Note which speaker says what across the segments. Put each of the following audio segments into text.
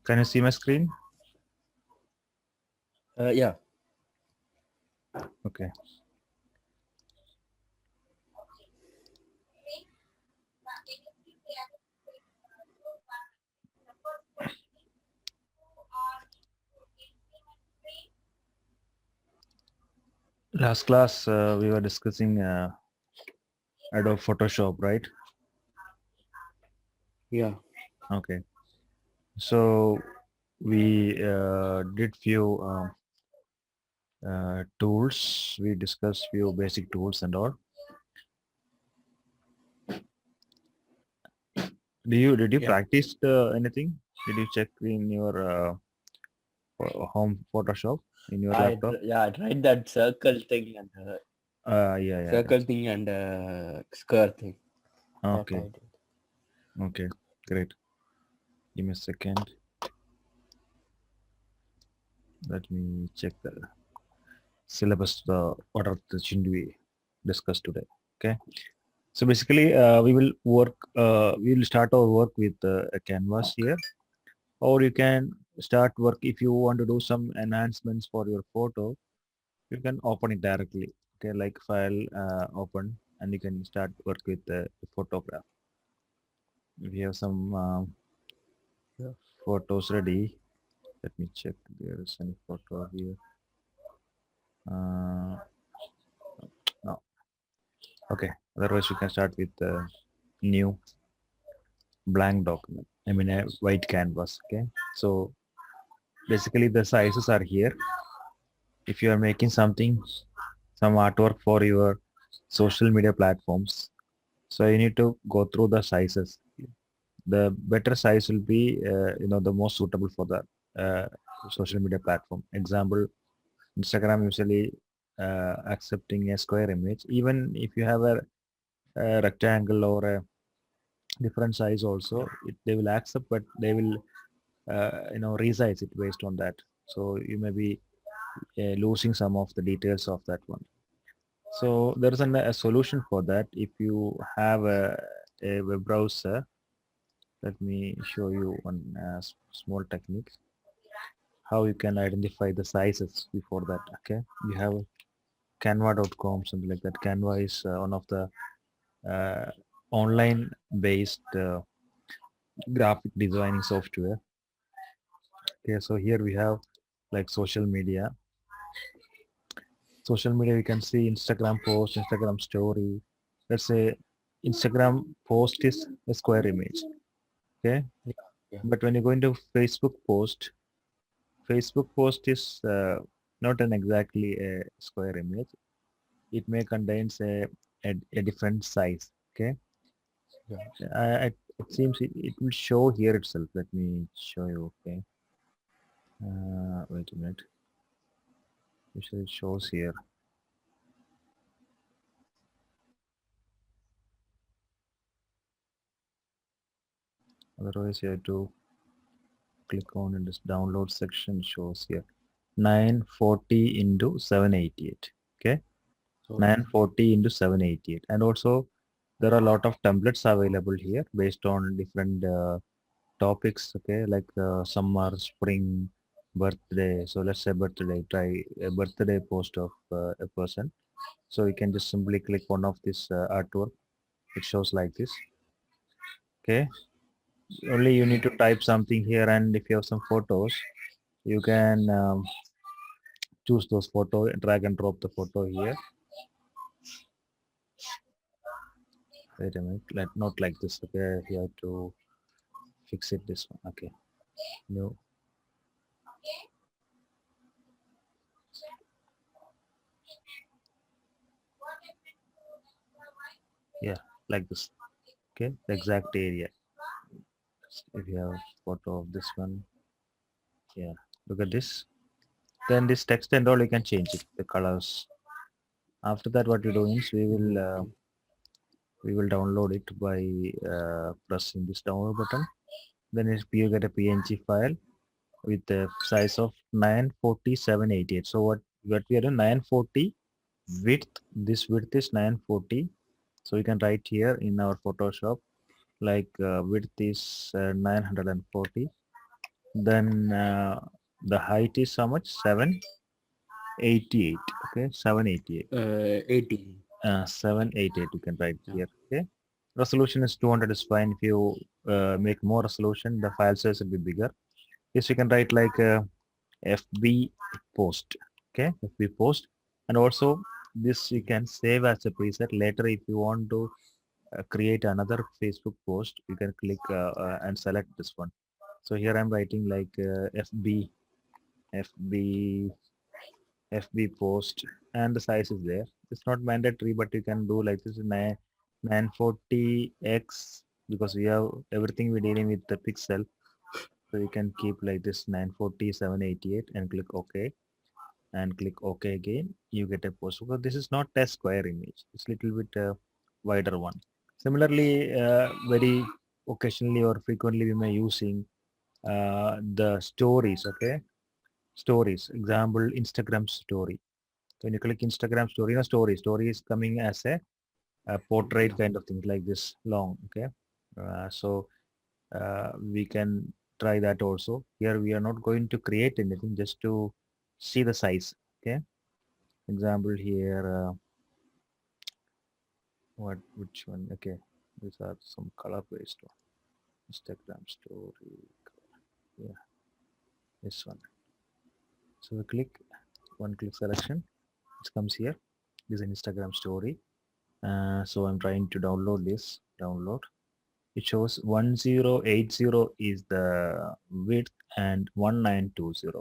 Speaker 1: Can you see my screen?
Speaker 2: Yeah.
Speaker 1: Okay. Last class we were discussing Adobe Photoshop, right?
Speaker 2: Yeah.
Speaker 1: Okay. So we did few tools. We discussed few basic tools and all. Did you
Speaker 2: Yeah.
Speaker 1: practice anything? Did you check in your home Photoshop in your laptop?
Speaker 2: I tried that circle thing and
Speaker 1: Yeah.
Speaker 2: square thing. I
Speaker 1: Okay.
Speaker 2: tried it.
Speaker 1: Okay. Great. Give me a second. Let me check the syllabus. What are the things we discussed today? Okay. So basically, we will work. We will start our work with a canvas here, or you can start work if you want to do some enhancements for your photo. You can open it directly. Okay, like file open, and you can start work with the photograph. We have some
Speaker 2: Yeah.
Speaker 1: photos ready. Let me check. There is any photo here. Uh, no. Okay. Otherwise, we can start with new blank document. I mean a white canvas. Okay. So basically, the sizes are here. If you are making something, some artwork for your social media platforms, so you need to go through the sizes. The better size will be, the most suitable for the uh, social media platform. Example, Instagram usually accepting a square image. Even if you have a rectangle or a different size also, they will accept, but they will, resize it based on that. So you may be losing some of the details of that one. So there is a solution for that. If you have a web browser, let me show you one small technique how you can identify the sizes before that. Okay, you have canva.com, something like that. Canva is one of the uh, online based graphic designing software. Okay, so here we have like social media you can see Instagram post, Instagram story. Let's say Instagram post is a square image. Okay,
Speaker 2: Yeah. Yeah.
Speaker 1: but when you go into Facebook post is not an exactly a square image. It may contains a different size. Okay,
Speaker 2: Yeah.
Speaker 1: it seems it will show here itself. Let me show you. Okay, wait a minute. Usually it shows here. Otherwise you have to click on in this download section. Shows here 940 into 788. Okay,
Speaker 2: So
Speaker 1: 940 into 788. And also there are a lot of templates available here based on different topics. Okay, like some are spring, birthday. So let's say birthday, try a birthday post of a person. So you can just simply click one of this artwork. It shows like this. Okay, only you need
Speaker 2: yeah.
Speaker 1: to type something here, and if you have some photos, you can choose those photo, drag and drop the photo here. Wait a minute, not like this. Okay, you have to fix it this one. Okay, no, yeah, like this. Okay, the exact area. If you have photo of this one, yeah, look at this. Then this text and all you can change it, the colors. After that, what you do is
Speaker 2: Okay.
Speaker 1: we will download it by pressing this download button. Then you get a PNG file with the size of 94788. So what we are doing, 940 width. This width is 940. So you can write here in our Photoshop like width is 940. Then the height is how much? 788. Okay, 788.
Speaker 2: 80.
Speaker 1: 788 you can write
Speaker 2: Yeah.
Speaker 1: here. Okay, resolution is 200 is fine. If you make more resolution, the file size will be bigger. Yes, you can write like FB post. Okay, FB post, and also this you can save as a preset later if you want to create another Facebook post. You can click and select this one. So here I'm writing like FB FB post, and the size is there. It's not mandatory, but you can do like this 940x, because we have everything we're dealing with the pixel. So you can keep like this 940 788 and click OK, and click OK again. You get a post, because this is not a square image. It's little bit wider one. Similarly, very occasionally or frequently we may using the stories. Okay, stories. Example, Instagram story. When you click Instagram story, story is coming as a portrait
Speaker 2: Yeah.
Speaker 1: kind of thing like this long. Okay, so we can try that also. Here we are not going to create anything, just to see the size. Okay, example here, which one? Okay, these are some color based one. Instagram story. Yeah, this one. So we click one click selection. It comes here. This is an Instagram story. So I'm trying to download this. Download. It shows 1080 is the width and 1920.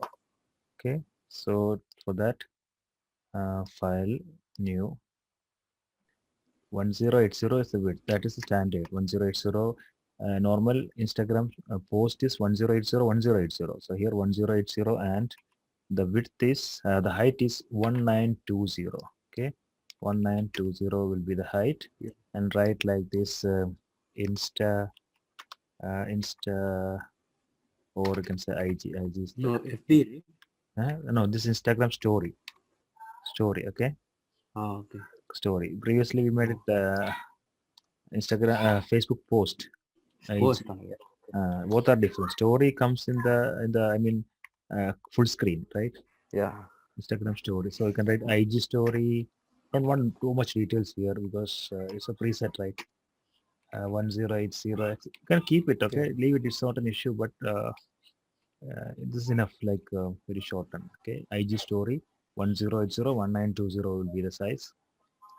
Speaker 1: Okay. So for that, file new 1080 is the width. That is the standard 1080. Normal Instagram post is 1080 1080. So here 1080, and the width is the height is 1920. Okay, 1920 will be the height,
Speaker 2: Yeah.
Speaker 1: and write like this Insta, or you can say IG is the
Speaker 2: No, FB, right?
Speaker 1: no, this Instagram story. Okay,
Speaker 2: Ah, okay.
Speaker 1: story. Previously we made
Speaker 2: Oh,
Speaker 1: it Instagram Facebook post. IG.
Speaker 2: post on, yeah.
Speaker 1: Both are different. Story comes in the I mean full screen, right?
Speaker 2: Yeah.
Speaker 1: Instagram story. So you can write IG story. Don't want too much details here, because it's a preset, right? 1080. You can keep it,
Speaker 2: Yeah.
Speaker 1: okay? Leave it. It's not an issue, but this is enough, like very shortened. Okay, IG story 1080 1920 will be the size.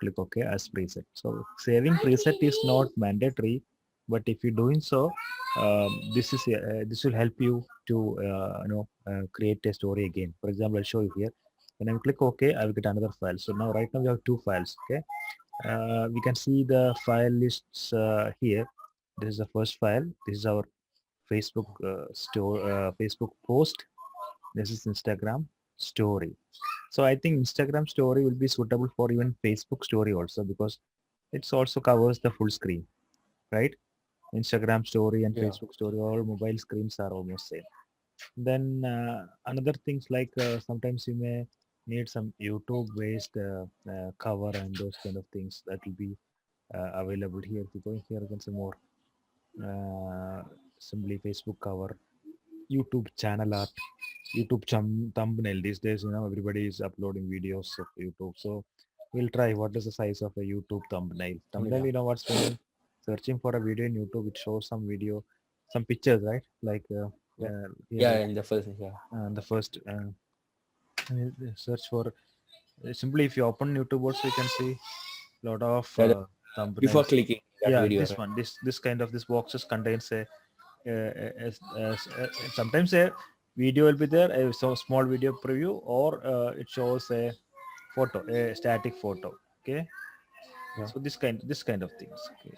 Speaker 1: Click OK as preset. So saving preset is not mandatory, but if you're doing so, this will help you to create a story again. For example, I'll show you here. When I click OK, I will get another file. So now right now we have two files. Okay, we can see the file lists here. This is the first file. This is our Facebook Facebook post. This is Instagram story. So I think Instagram story will be suitable for even Facebook story also, because it's also covers the full screen, right? Instagram story and
Speaker 2: Yeah.
Speaker 1: Facebook story, all mobile screens are almost same. Then another things like sometimes you may need some YouTube based cover and those kind of things that will be available here. If you go here, you can see more simply Facebook cover, YouTube channel art, YouTube thumbnail. These days, everybody is uploading videos of YouTube. So we'll try what is the size of a YouTube thumbnail. Thumbnail,
Speaker 2: Yeah.
Speaker 1: what's when you searching for a video in YouTube, it shows some video, some pictures, right? Like
Speaker 2: Yeah.
Speaker 1: here,
Speaker 2: Yeah. In the first, yeah.
Speaker 1: the first search for simply if you open YouTube also, you can see lot of
Speaker 2: Yeah. Before
Speaker 1: thumbnails.
Speaker 2: clicking that
Speaker 1: Yeah,
Speaker 2: video,
Speaker 1: this
Speaker 2: right?
Speaker 1: one, this kind of this boxes contains a sometimes a video will be there, a so small video preview, or it shows a photo, a static photo. Okay,
Speaker 2: Yeah.
Speaker 1: so this kind of things. Okay,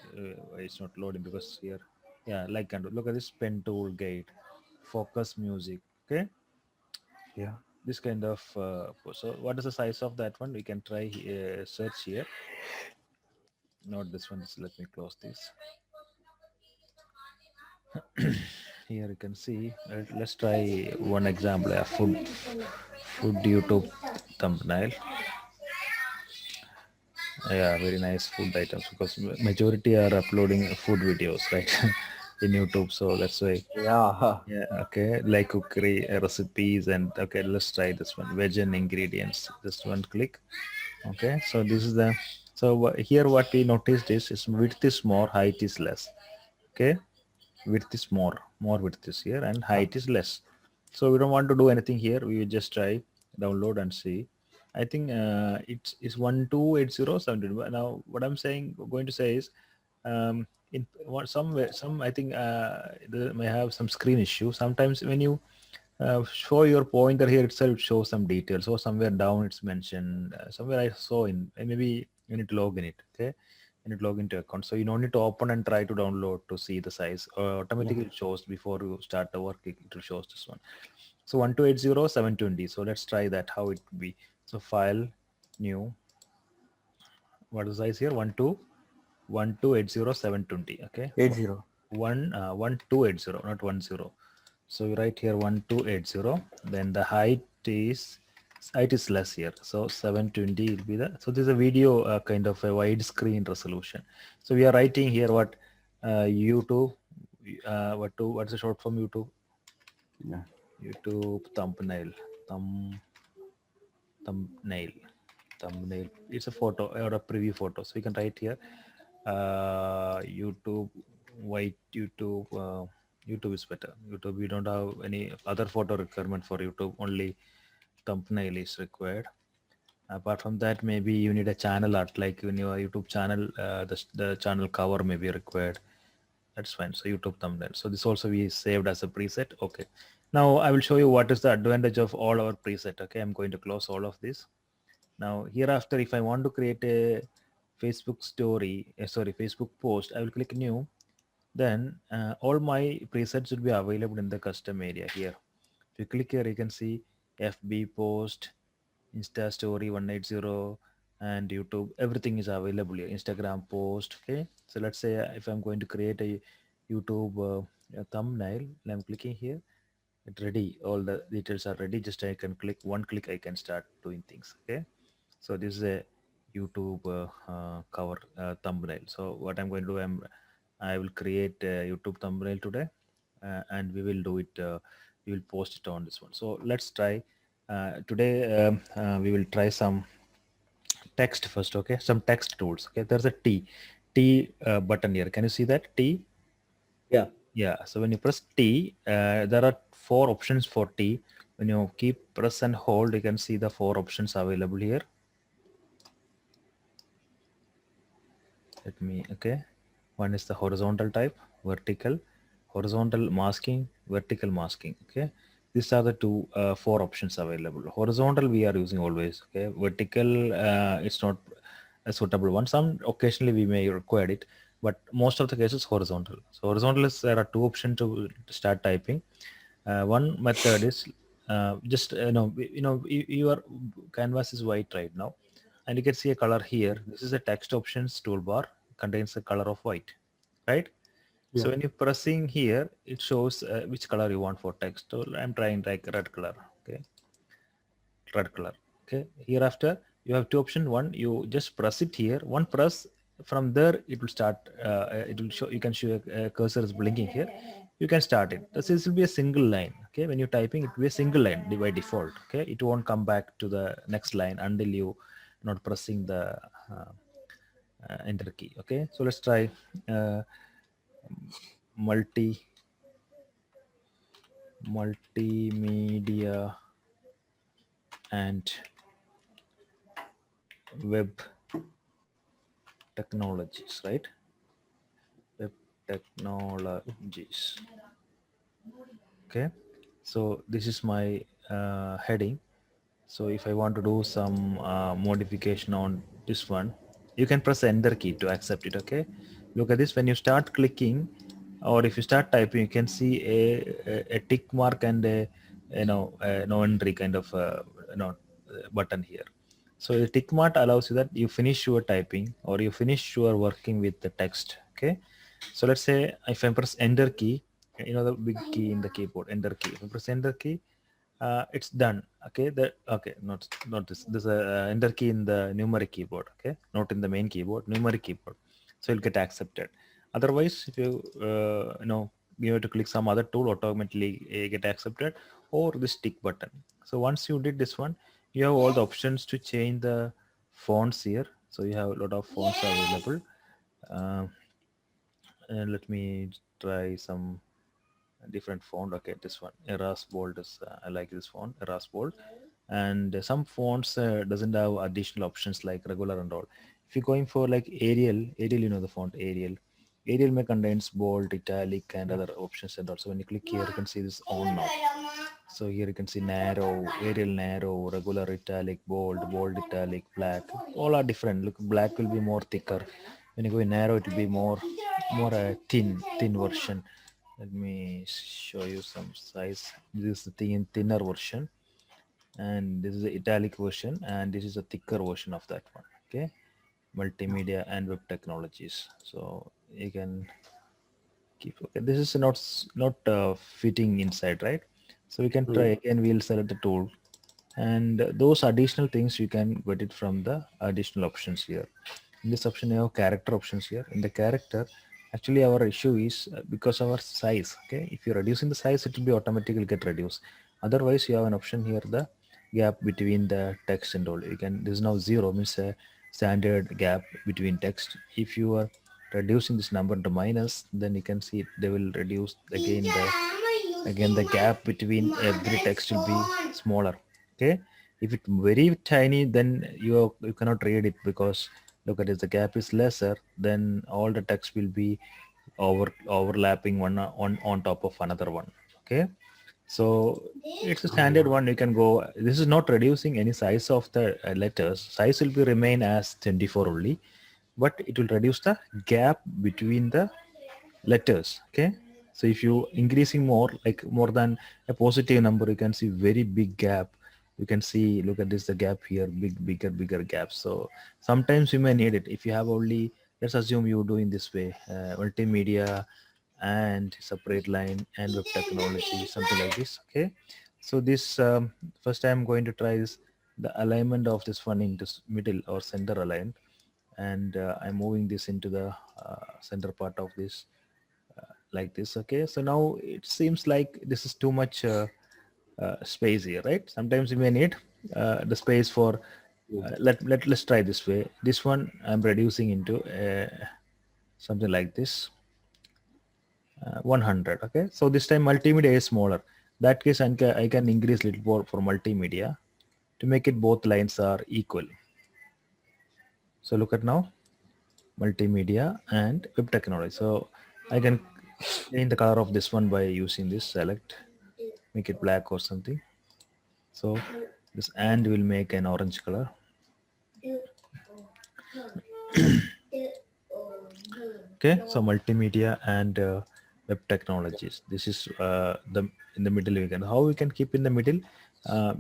Speaker 1: it's not loading because here, yeah, like kind of look at this pen tool guide, focus music. Okay,
Speaker 2: Yeah.
Speaker 1: this kind of so what is the size of that one? We can try search here. Not this one. Let me close this. Here you can see, let's try one example, a food YouTube thumbnail. Yeah, very nice food items, because majority are uploading food videos, right? in YouTube. So that's why.
Speaker 2: Yeah.
Speaker 1: Yeah, okay. Like cookery recipes and okay, let's try this one. Veg and ingredients. Just one click. Okay, so this is the so here what we noticed is width is more, height is less. Okay, width is more width is here, and height is less. So we don't want to do anything here. We will just try download and see. I think it's 128070. Now what I'm saying going to say is in what somewhere some I think they may have some screen issue. Sometimes when you show your pointer here itself shows some details, or somewhere down it's mentioned, somewhere I saw in maybe you need to log in it. Okay, you need to log into account, so you don't need to open and try to download to see the size,
Speaker 2: Yeah.
Speaker 1: automatically it shows before you start the work. It will shows this one. So 1280720. So let's try that how it would be. So file, new, what is the size here? 1280720. Okay,
Speaker 2: 80.
Speaker 1: 1280, not 10. So you write here 1280. Then the height is less here. So 720 will be the. So this is a video kind of a wide screen resolution. So we are writing here what YouTube. What's the short form YouTube?
Speaker 2: Yeah.
Speaker 1: YouTube thumbnail. Thumbnail. Thumbnail. It's a photo or a preview photo. So you can write here YouTube, white YouTube. YouTube is better. YouTube, we don't have any other photo requirement for YouTube. Only thumbnail is required. Apart from that, maybe you need a channel art, like in your YouTube channel, the channel cover may be required. That's fine. So YouTube thumbnail. So this also we saved as a preset. Okay. Now I will show you what is the advantage of all our preset. Okay, I'm going to close all of this. Now hereafter, if I want to create a Facebook story, Facebook post, I will click new. Then all my presets will be available in the custom area here. If you click here, you can see FB post, Insta story 180, and YouTube. Everything is available here. Instagram post. Okay. So let's say if I'm going to create a YouTube a thumbnail, I'm clicking here. It ready. All the details are ready. Just I can click one click. I can start doing things. Okay. So this is a YouTube cover thumbnail. So what I'm going to do, I will create a YouTube thumbnail today, and we will do it. We will post it on this one. So let's try today. We will try some text first. Okay, some text tools. Okay, there's a T button here. Can you see that T?
Speaker 2: Yeah.
Speaker 1: Yeah. So when you press T, there are four options for T. When you keep press and hold, you can see the four options available here. Let me, okay. One is the horizontal type, vertical, horizontal masking, vertical masking. Okay. These are the four options available. Horizontal we are using always. Okay. Vertical, it's not a suitable one. Some occasionally we may require it, but most of the cases horizontal. So horizontal is there are two options to start typing. One method is just your canvas is white right now, and you can see a color here. This is a text options toolbar, contains the color of white, right?
Speaker 2: Yeah.
Speaker 1: So when you're pressing here, it shows which color you want for text. So I'm trying like red color. Okay, red color. Okay, hereafter you have two options. One, you just press it here. One press, from there it will start. It will show. You can show a cursor is blinking here. You can start it. This will be a single line. Okay, when you're typing, it will be a single line by default. Okay, it won't come back to the next line until you not pressing the uh, enter key. Okay, so let's try uh, multi multimedia and web technologies, right? Web technologies. Okay, so this is my heading. So if I want to do some modification on this one, you can press enter key to accept it. Okay, look at this. When you start clicking, or if you start typing, you can see a tick mark and a no entry kind of button here. So the tick mark allows you that you finish your typing or you finish your working with the text. Okay, so let's say if I press enter key, the big key in the keyboard, enter key. If I press enter key, it's done. Okay, not this. There's a enter key in the numeric keyboard. Okay, not in the main keyboard, numeric keyboard. So it'll get accepted. Otherwise, if you you have to click some other tool, automatically get accepted, or this tick button. So once you did this one, you have all the options to change the fonts here. So you have a lot of fonts available. uh, and let me try some different font. Okay, this one Eras Bold is I like this font, Eras Bold. And some fonts doesn't have additional options like regular and all. If you're going for like Arial, you know the font Arial may contains bold, italic, and
Speaker 2: Yeah.
Speaker 1: other options. And also when you click here, you can see this on now. So here you can see narrow, Arial narrow, regular italic, bold italic, black. All are different. Look, black will be more thicker. When you go in narrow, it will be more thin version. Let me show you some size. This is the thinner version, and this is the italic version, and this is a thicker version of that one. Okay, multimedia and web technologies. So you can keep. Okay, this is not fitting inside, right? So we can try
Speaker 2: Mm.
Speaker 1: again. We'll select the tool, and those additional things you can get it from the additional options here. In this option you have character options here. In the character, actually our issue is because of our size. Okay, if you're reducing the size, it will be automatically get reduced. Otherwise you have an option here, the gap between the text and all. You can, this is now 0, means a standard gap between text. If you are reducing this number to minus, then you can see they will reduce again the gap between every text will be smaller. Okay, if it's very tiny, then you cannot read it, because look at it, the gap is lesser, then all the text will be overlapping one on top of another one. Okay, so it's a standard
Speaker 2: Yeah.
Speaker 1: one. You can go, this is not reducing any size of the letters. Size will be remain as 24 only, but it will reduce the gap between the letters. Okay, so if you increasing more, like more than a positive number, you can see very big gap. You can see, look at this, the gap here, bigger gap. So sometimes you may need it. If you have only, let's assume you do in this way, multimedia and separate line and web technology, something like this. Okay, so this first I'm going to try this, the alignment of this one into middle or center aligned. And I'm moving this into the center part of this, like this. Okay, so now it seems like this is too much space here, right? Sometimes you may need the space for
Speaker 2: Mm.
Speaker 1: let's try this way. This one I'm reducing into something like this, 100. Okay, so this time multimedia is smaller. That case I can increase little more for multimedia to make it both lines are equal. So look at now, multimedia and web technology. So I can change the color of this one by using this select, make it black or something. So this and will make an orange color. Okay, so multimedia and web technologies. This is the in the middle. We can, how we can keep in the middle,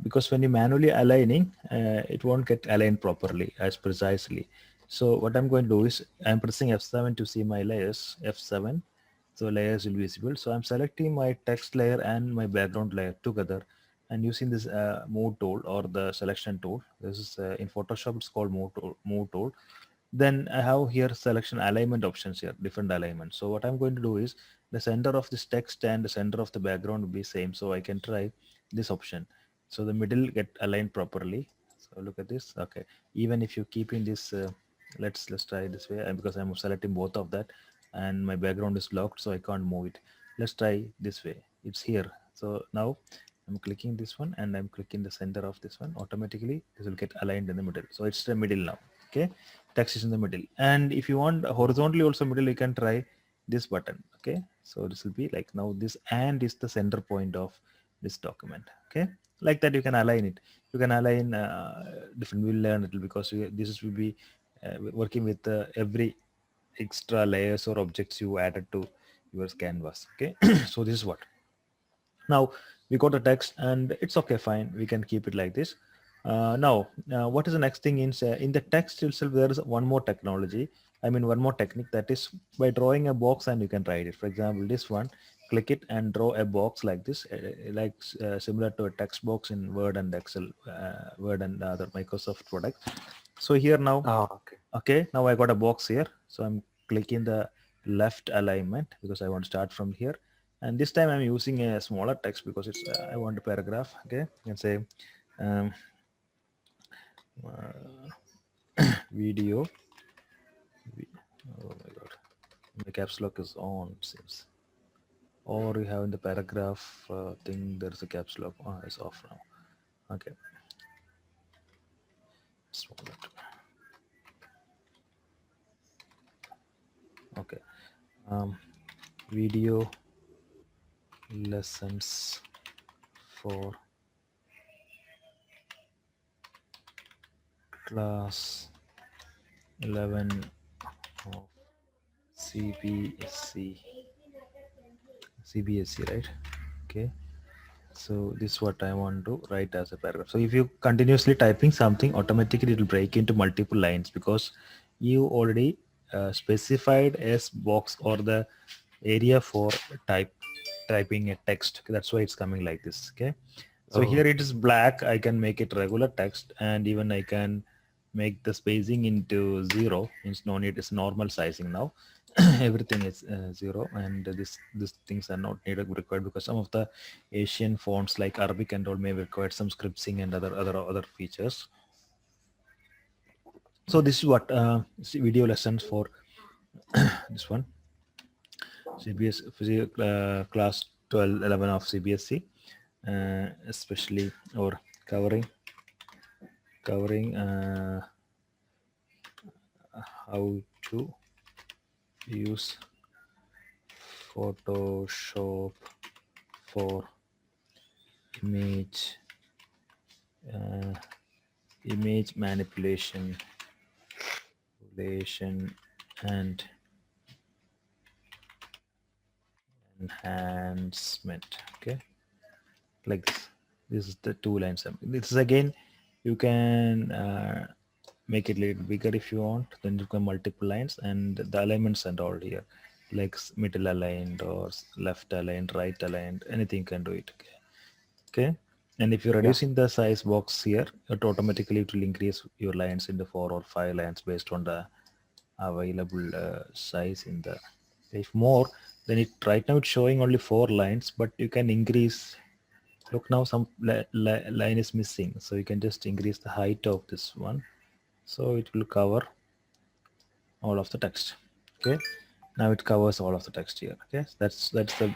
Speaker 1: because when you manually aligning, it won't get aligned properly as precisely. So what I'm going to do is I'm pressing F7 to see my layers. F7, so layers will be visible. So I'm selecting my text layer and my background layer together, and using this move tool or the selection tool. This is in Photoshop, it's called move tool. Then I have here selection alignment options here, different alignment. So what I'm going to do is the center of this text and the center of the background will be same. So I can try this option. So the middle get aligned properly. So look at this. Okay. Even if you keep in this, let's try this way, because I'm selecting both of that and my background is locked, so I can't move it. Let's try this way. It's here. So now I'm clicking this one and I'm clicking the center of this one. Automatically this will get aligned in the middle. So it's the middle now. Okay, text is in the middle. And if you want horizontally also middle, you can try this button. Okay, so this will be like, now this and is the center point of this document. Okay, like that you can align it. You can align different, we'll learn it, because this will be working with every extra layers or objects you added to your canvas. Okay, so this is what. Now we got the text and it's okay, fine. We can keep it like this. Now, what is the next thing in the text itself? There is one more technology. I mean, one more technique, that is by drawing a box and you can write it. For example, this one, click it and draw a box like this, similar to a text box in Word and Excel, Word and other Microsoft products. So here now,
Speaker 2: Ah, okay.
Speaker 1: okay, now I got a box here. So I'm clicking the left alignment because I want to start from here. And this time I'm using a smaller text because it's I want a paragraph. Okay, you can say um, video. Oh my god, my caps lock is on seems. Or you have in the paragraph thing there's a caps lock. Oh, it's off now. Okay, small it. Okay, video lessons for class 11 of CBSC. CBSC, right? Okay. So this is what I want to write as a paragraph. So if you continuously typing something, automatically it will break into multiple lines because you already specified as box or the area for typing a text. That's why it's coming like this. Okay. So
Speaker 2: Oh,
Speaker 1: here it is black. I can make it regular text, and even I can make the spacing into 0. It's no need. It's normal sizing now. Everything is 0, and these things are not needed required because some of the Asian fonts like Arabic and all may require some scripting and other features. So this is what video lessons for this one CBS class 12 11 of CBSC, especially or covering how to use Photoshop for image uh, image manipulation and enhancement. Okay, like this is the two lines. This is again, you can make it a little bigger if you want, then you can multiple lines and the alignments and all here, like middle aligned or left aligned, right aligned, anything can do it. Okay, okay. And if you're
Speaker 2: yeah,
Speaker 1: reducing the size box here, it will increase your lines into 4 or 5 lines based on the available size in the. If more, then it right now it's showing only 4 lines, but you can increase. Look, now some line is missing, so you can just increase the height of this one, so it will cover all of the text. Okay, now it covers all of the text here. Okay, that's the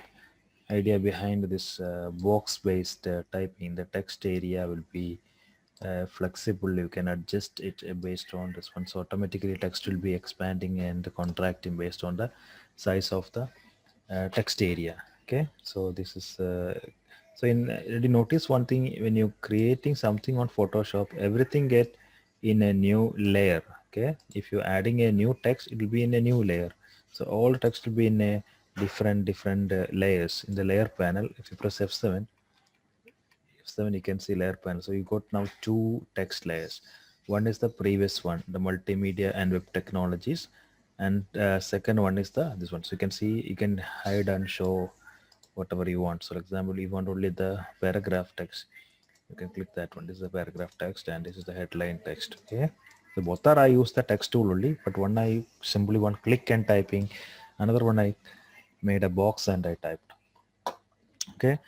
Speaker 1: idea behind this box based typing. The text area will be flexible. You can adjust it based on this one, so automatically text will be expanding and contracting based on the size of the text area. Okay, so this is so in did you notice one thing, when you're creating something on Photoshop, everything get in a new layer. Okay, if you're adding a new text, it will be in a new layer. So all text will be in a different layers in the layer panel. If you press F7, you can see layer panel. So you got now two text layers. One is the previous one, the multimedia and web technologies, and second one is the this one. So you can see, you can hide and show whatever you want. So for example, you want only the paragraph text, you can click that one. This is the paragraph text and this is the headline text. Okay, so both are, I use the text tool only, but one I simply one click and typing, another one I made a box and I typed. Okay,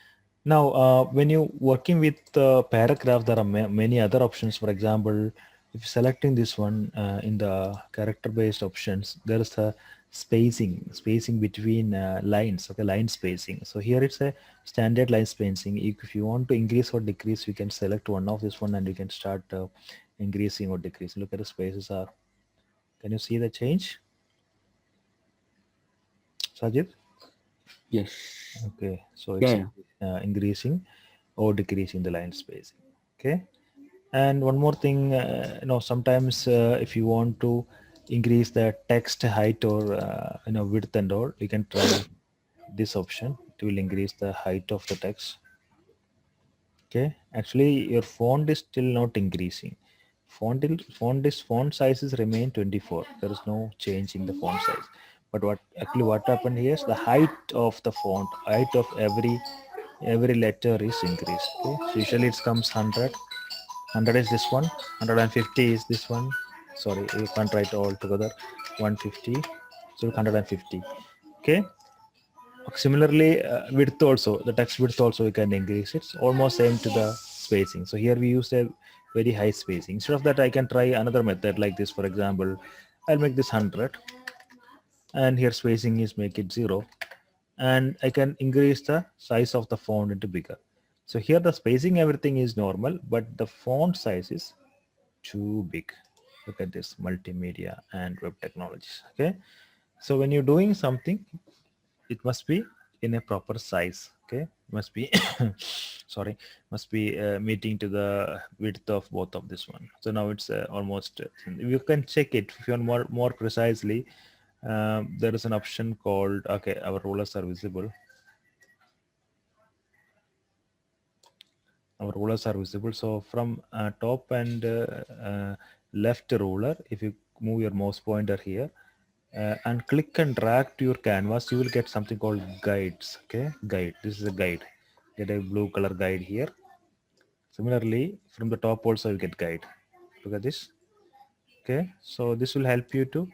Speaker 1: now when you working with paragraph, there are many other options. For example, if you're selecting this one in the character based options, there is a spacing between lines. Okay, line spacing. So here it's a standard line spacing. If you want to increase or decrease, you can select one of this one and you can start increasing or decreasing. Look at the spaces are. Can you see the change, Sajid?
Speaker 2: yes,
Speaker 1: Okay, so
Speaker 2: yeah,
Speaker 1: it's
Speaker 2: yeah.
Speaker 1: increasing or decreasing the line spacing. Okay, and one more thing, sometimes if you want to increase the text height or width and all, you can try this option. It will increase the height of the text. Okay, actually your font is still not increasing. Font sizes remain 24. There is no change in the font size. But what happened here is the height of the font, height of every letter is increased. Okay, so usually it comes 100 is this one, 150 is this one. Sorry, you can't write all together. 150, So 150. Okay. Similarly, width also, the text width also we can increase. It's almost same to the spacing. So here we use a very high spacing. Instead of that, I can try another method like this. For example, I'll make this 100, and here spacing is make it 0, and I can increase the size of the font into bigger. So here the spacing everything is normal, but the font size is too big. Look at this, multimedia and web technologies. Okay, so when you're doing something, it must be in a proper size. Okay, must be sorry, must be meeting to the width of both of this one. So now it's almost you can check it if you want more precisely. There is an option called, okay, our rulers are visible. Our rulers are visible. So from top and left ruler, if you move your mouse pointer here and click and drag to your canvas, you will get something called guides. Okay, guide, this is a guide. Get a blue color guide here. Similarly, from the top also you get guide. Look at this. Okay, so this will help you to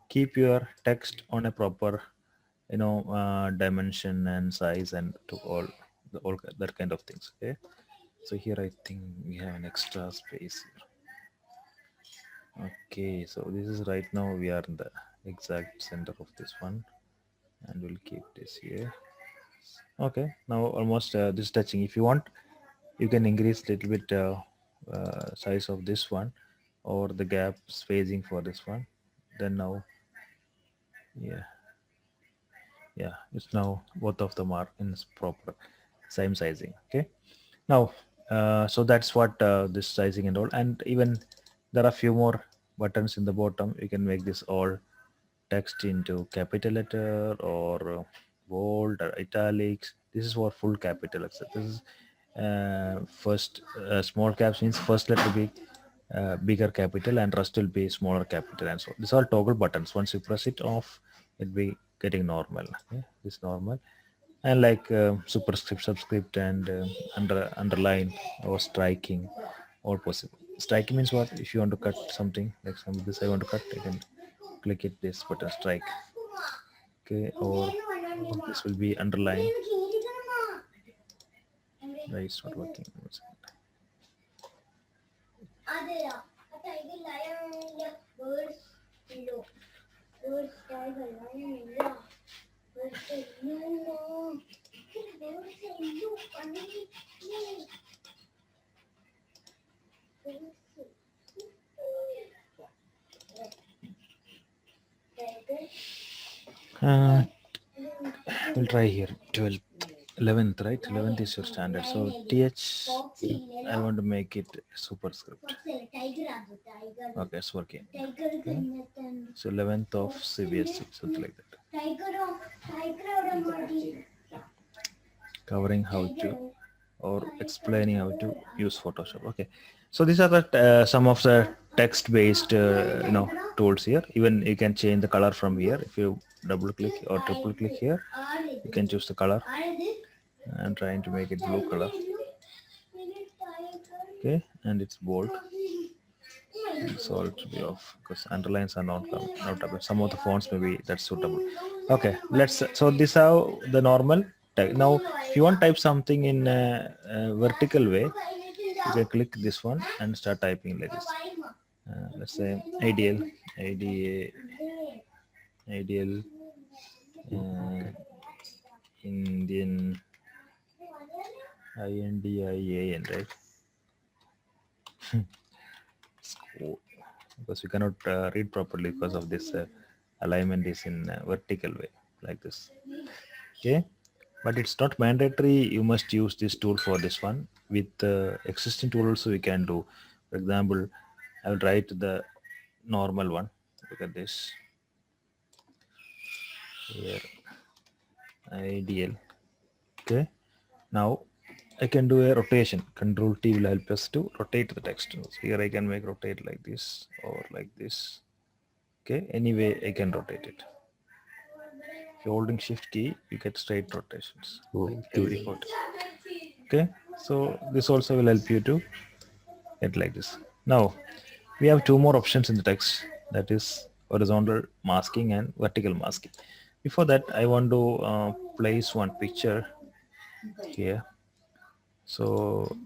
Speaker 1: keep your text on a proper, dimension and size and to all that kind of things. Okay, so here I think we have an extra space here. Okay, so this is right now we are in the exact center of this one, and we'll keep this here. Okay, now almost this touching. If you want, you can increase little bit size of this one, or the gap spacing for this one. Then now, yeah, yeah, it's now both of them are in proper same sizing. Okay, now so that's what this sizing and all, and even there are few more buttons in the bottom. You can make this all text into capital letter or bold or italics. This is for full capital letter. This is first small caps means first letter be bigger capital and rest will be smaller capital, and so these are toggle buttons. Once you press it off, it be getting normal. Okay? This normal, and like superscript, subscript, and underline or striking, all possible. Striking means what? If you want to cut something, like some this I want to cut, you can click it this button strike. Okay, or this will be underline. Right, it's not working. Uh, we'll try here 12th, 11th, right? 11th is your standard. So th, I want to make it superscript. Okay, it's working. Okay. So 11th of CBSE, something like that. Covering how to or explaining how to use Photoshop. Okay, so these are the some of the text-based tools here. Even you can change the color from here. If you double click or triple click here, you can choose the color. I'm trying to make it blue color. Okay, and it's bold. So it should be off because underlines are not up. Some of the fonts maybe that's suitable. Okay, let's. So this how the normal type. Now, if you want to type something in a vertical way, you can click this one and start typing like this. Let's say ideal, IDA, ideal, uh, Indian, INDIAN, right? School. Because we cannot read properly because of this alignment is in vertical way like this. Okay, but it's not mandatory you must use this tool for this one. With existing tool also we can do. For example, I will write the normal one. Look at this here, ideal. Okay, now I can do a rotation. Control T will help us to rotate the text. So here I can make rotate like this or like this. Okay, anyway I can rotate it. If you're holding shift key, you get straight rotations.
Speaker 2: Oh,
Speaker 1: Like
Speaker 2: I
Speaker 1: to
Speaker 2: see.
Speaker 1: report. Okay, so this also will help you to get like this. Now we have two more options in the text, that is horizontal masking and vertical masking. Before that, I want to place one picture here. So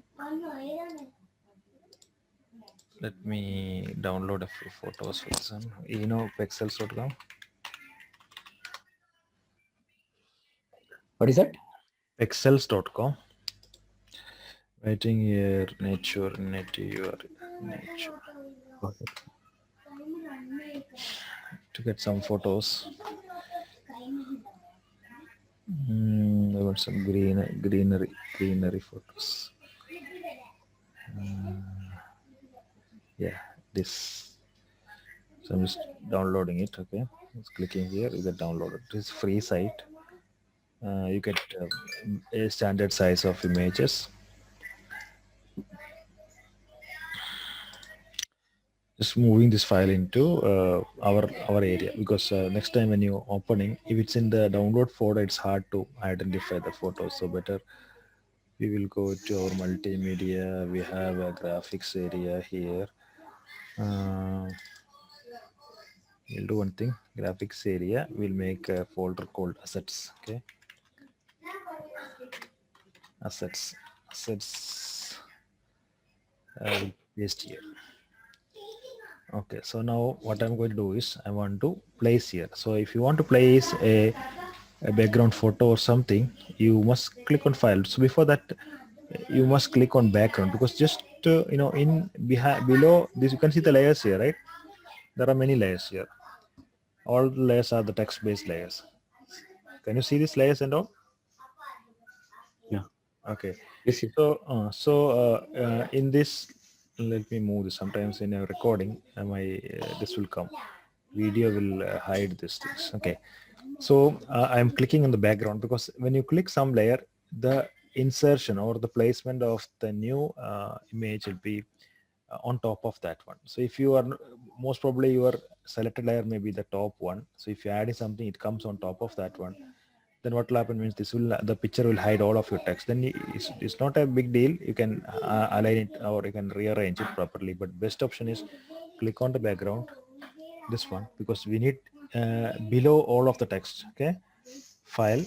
Speaker 1: let me download a few photos for this one. Pexels.com.
Speaker 2: What is that?
Speaker 1: Pexels.com. Writing here nature
Speaker 2: Okay.
Speaker 1: to get some photos. I want some greenery photos. Yeah, this. So I'm just downloading it. Okay, just clicking here. You get downloaded. This is free site. You get a standard size of images. Just moving this file into our area, because next time when you're opening, if it's in the download folder, it's hard to identify the photos. So better we will go to our multimedia. We have a graphics area here. Uh, we'll do one thing. Graphics area. We'll make a folder called assets. Okay, assets. I'll paste here. Okay, so now what I'm going to do is I want to place here. So if you want to place a background photo or something, you must click on file. So before that, you must click on background, because just in behind below this you can see the layers here, right? There are many layers here. All the layers are the text based layers. Can you see these layers and all?
Speaker 2: Yeah.
Speaker 1: Okay.
Speaker 2: Yes, yes.
Speaker 1: So in this, let me move this. Sometimes in a recording, my this will come. Video will hide these things. Okay. So I'm clicking on the background, because when you click some layer, the insertion or the placement of the new image will be on top of that one. So if you are, most probably your selected layer may be the top one. So if you're adding something, it comes on top of that one. Then what will happen means the picture will hide all of your text. Then it's not a big deal. You can align it or you can rearrange it properly. But best option is click on the background, this one, because we need below all of the text. Okay, file,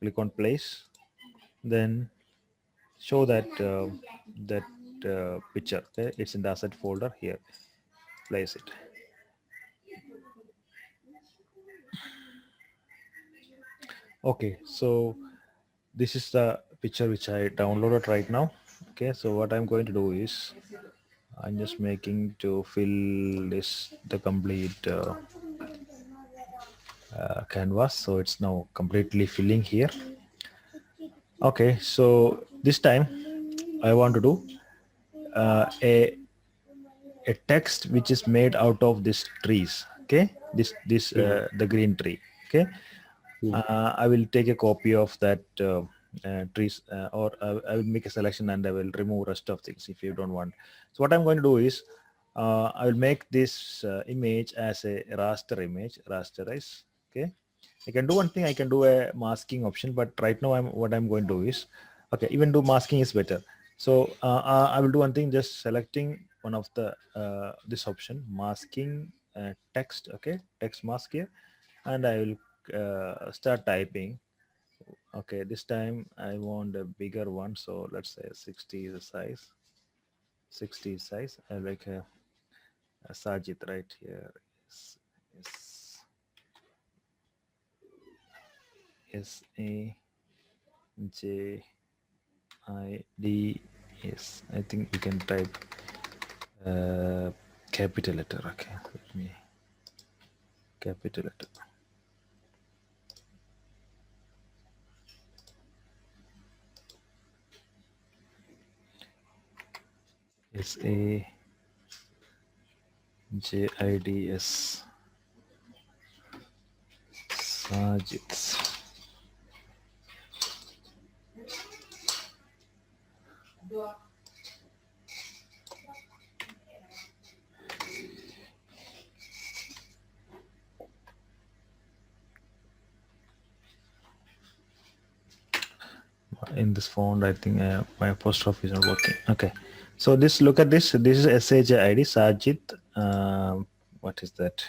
Speaker 1: click on place, then show that picture. Okay, it's in the asset folder here. Place it. Okay, so this is the picture which I downloaded right now. Okay, so what I'm going to do is I'm just making to fill this the complete canvas. So it's now completely filling here. Okay, so this time I want to do uh, a a text which is made out of these trees. Okay, this
Speaker 2: Yeah.
Speaker 1: the green tree. Okay,
Speaker 2: Yeah.
Speaker 1: I will take a copy of that trees, or I will make a selection and I will remove rest of things if you don't want. So what I'm going to do is I will make this image as a raster image, rasterize. Okay, I can do one thing. I can do a masking option, but right now what I'm going to do is, okay, even do masking is better. So I will do one thing, just selecting one of the this option, masking text. Okay, text mask here, and I will start typing. Okay, this time I want a bigger one, so let's say 60 is the size. 60 is size. I like a Sajid right here. Is SAJID. I think we can type uh, capital letter. Okay, let me capital letter. SAJIDS. Sajid. In this font, I think my apostrophe is not working. Okay, so this, look at this. This is SHID Sajid what is that?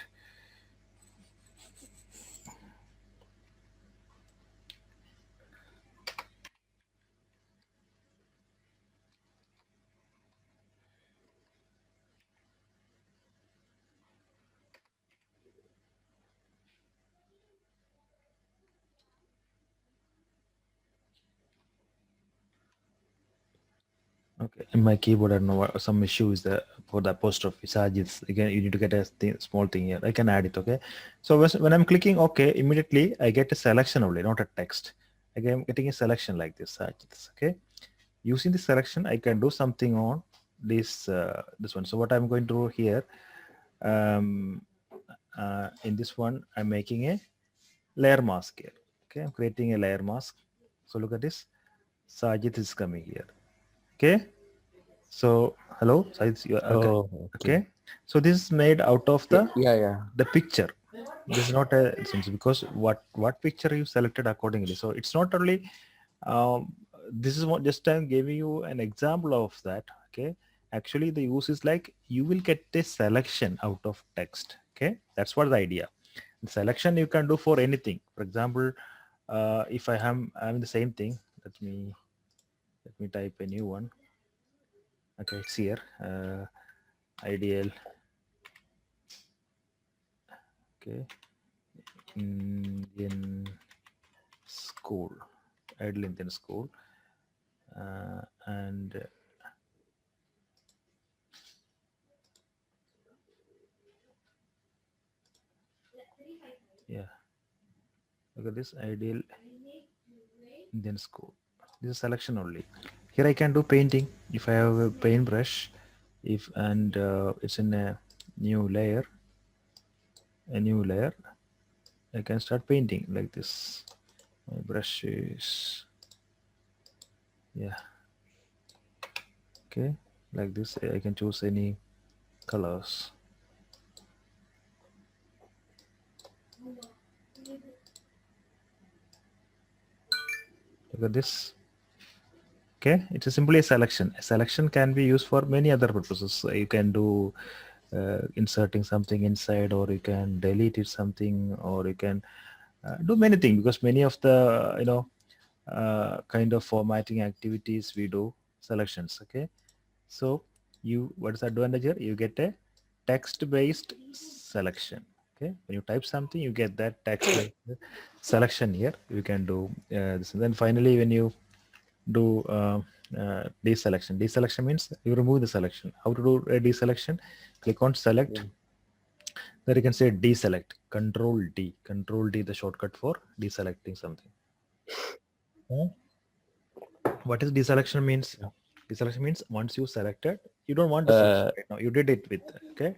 Speaker 1: Okay, in my keyboard, I don't know what, some issue is there for the apostrophe. Shajid, again, you need to get a small thing here. I can add it. Okay, so when I'm clicking OK, immediately I get a selection only, not a text. Again, I'm getting a selection like this. Shajid, okay, using the selection, I can do something on this one. So what I'm going to do here, um, in this one, I'm making a layer mask here. Okay, I'm creating a layer mask. So look at this. Sajid is coming here. Okay. So hello, Sajid. Okay.
Speaker 2: Oh, okay.
Speaker 1: Okay. So this is made out of
Speaker 2: Yeah, yeah, yeah.
Speaker 1: the picture. This is not a sense because what picture you selected accordingly. So it's not only this is what just I'm giving you an example of that. Okay. Actually, the use is like you will get a selection out of text. Okay. That's what the idea. The selection you can do for anything. For example, if I'm the same thing, let me type a new one. Okay, it's here. Ideal. Okay, Indian school, ideal Indian school, and yeah, look at this ideal Indian school. This is selection only. Here I can do painting if I have a paintbrush, if and it's in a new layer, I can start painting like this. My brush is, yeah, okay, like this. I can choose any colors. Look at this. Okay, it's a simply a selection. A selection can be used for many other purposes. So you can do inserting something inside, or you can delete it something, or you can do many things, because many of the kind of formatting activities we do selections. Okay, so what is the advantage here? You get a text based selection. Okay, when you type something, you get that text based selection here. You can do this, and then finally when you do deselection. Deselection means you remove the selection. How to do a deselection? Click on select.
Speaker 2: Yeah.
Speaker 1: There you can say deselect. Control D. Control D, the shortcut for deselecting something. Hmm? What is deselection means?
Speaker 2: Yeah.
Speaker 1: Deselection means once you selected, you don't want to select
Speaker 2: Uh,
Speaker 1: right now. You did it with, okay.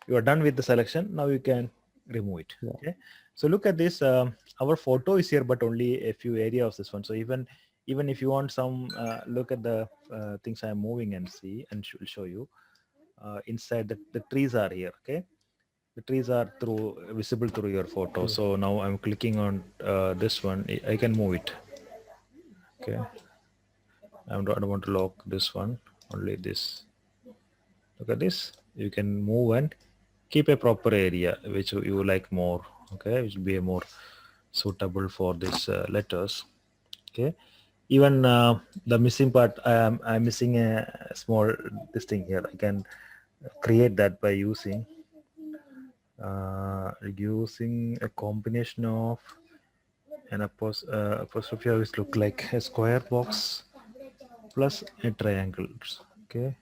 Speaker 1: You are done with the selection. Now you can remove it.
Speaker 2: yeah.
Speaker 1: Okay. So look at this. Our photo is here, but only a few area of this one. So even if you want some, look at the things I'm moving and see, and will show you inside the trees are here. Okay. The trees are visible through your photo.
Speaker 2: Okay.
Speaker 1: So now I'm clicking on this one. I can move it. Okay. I don't want to lock this one, only this. Look at this. You can move and keep a proper area which you like more. Okay, which will be a more suitable for these letters. Okay, even the missing part, I'm missing a small this thing here. I can create that by using a combination of an apostrophe always look like a square box plus a triangle. Okay,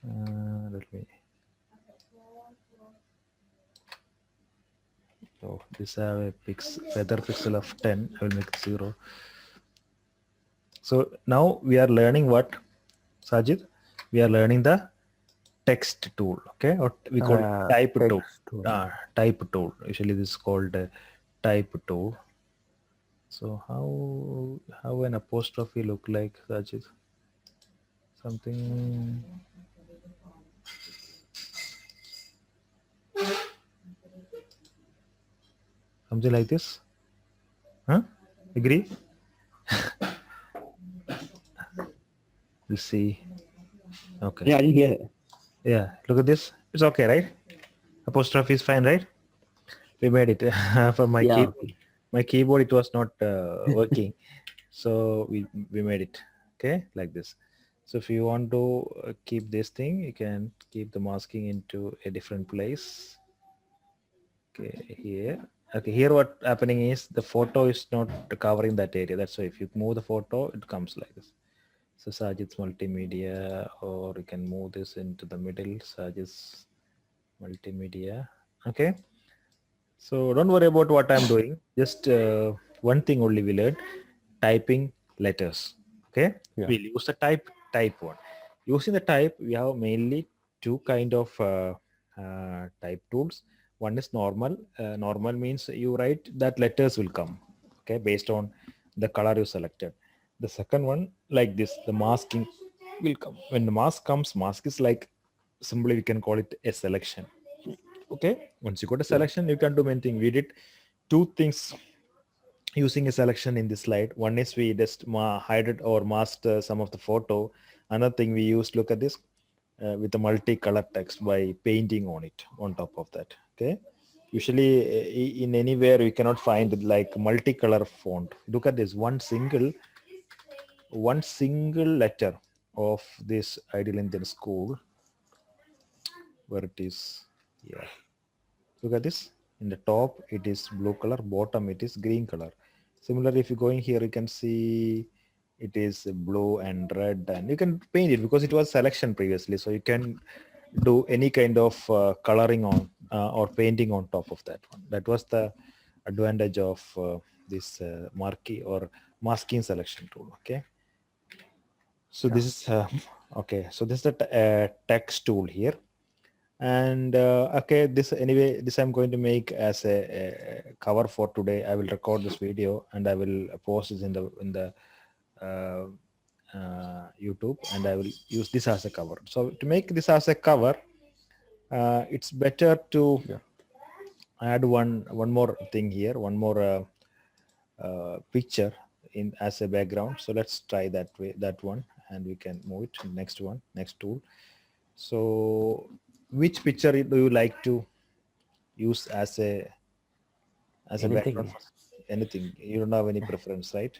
Speaker 1: let me. So this have a feather pixel of 10. I will make it 0. So now we are learning what, Sajid? We are learning the text tool. Okay, or we call it type tool.
Speaker 2: Text tool.
Speaker 1: Type tool. Usually this is called type tool. So how an apostrophe look like, Sajid? Something something like this. Huh? Agree? We'll see. Okay.
Speaker 2: Yeah, I didn't get it.
Speaker 1: Yeah. Look at this. It's okay, right? Apostrophe is fine, right? We made it. For
Speaker 2: Yeah, okay.
Speaker 1: my keyboard it was not working, so we made it. Okay, like this. So if you want to keep this thing, you can keep the masking into a different place. Okay, here. Okay, here what happening is the photo is not covering that area. That's why if you move the photo, it comes like this. So Sajid's multimedia, or you can move this into the middle. Sajid's multimedia. Okay. So don't worry about what I'm doing. Just one thing only we learned: typing letters. Okay,
Speaker 2: Yeah.
Speaker 1: we'll use the type one. Using the type, we have mainly two kind of type tools. One is normal. Normal means you write that letters will come. Okay, based on the color you selected. The second one, like this, the masking will come. When the mask comes, mask is like simply we can call it a selection. Okay, once you go to
Speaker 2: Yeah.
Speaker 1: selection, you can do many things. We did two things using a selection in this slide. One is we just hide it or masked some of the photo. Another thing we used, look at this, with the multicolor text by painting on it on top of that. Okay, usually in anywhere we cannot find like multicolor font. Look at this, one single letter of this ideal Indian school, where it is here. Look at this. In the top, it is blue color. Bottom, it is green color. Similarly, if you go in here, you can see it is blue and red, and you can paint it because it was selection previously. So you can do any kind of coloring on or painting on top of that one. That was the advantage of this marquee or masking selection tool. Okay. So
Speaker 2: Yeah.
Speaker 1: this is okay. So this is the text tool here. And okay, this anyway, this I'm going to make as a cover for today. I will record this video and I will post it in the uh, YouTube, and I will use this as a cover. So to make this as a cover, it's better to
Speaker 2: Yeah.
Speaker 1: add one more thing here, one more picture in as a background. So let's try that way, that one, and we can move it to the next one, next tool. So which picture do you like to use as a background
Speaker 2: Anything.
Speaker 1: for anything? You don't have any preference, right?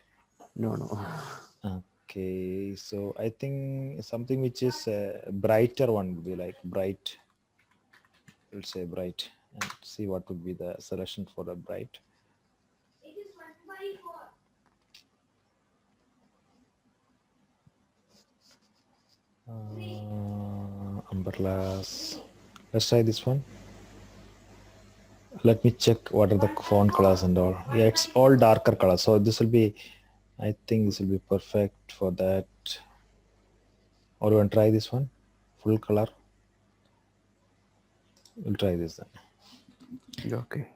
Speaker 2: No, no.
Speaker 1: Okay, so I think something which is a brighter one would be like bright. We'll say bright and see what would be the selection for the bright. Umbrellas. Let's try this one. Let me check what are the font colors and all. Yeah, it's all darker colors. So this will be, I think this will be perfect for that. Or you want to try this one? Full color. We'll try this then.
Speaker 2: Yeah, okay.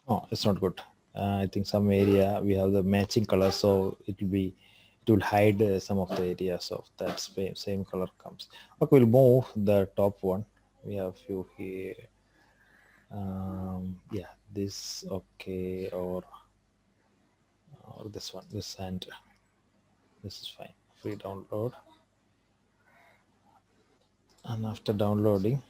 Speaker 1: Oh, it's not good. I think some area we have the matching color, so it will hide some of the areas of that same color comes. Okay, we'll move the top one. We have few here. Yeah, this okay, or this one, this, and this is fine. Free download, and after downloading,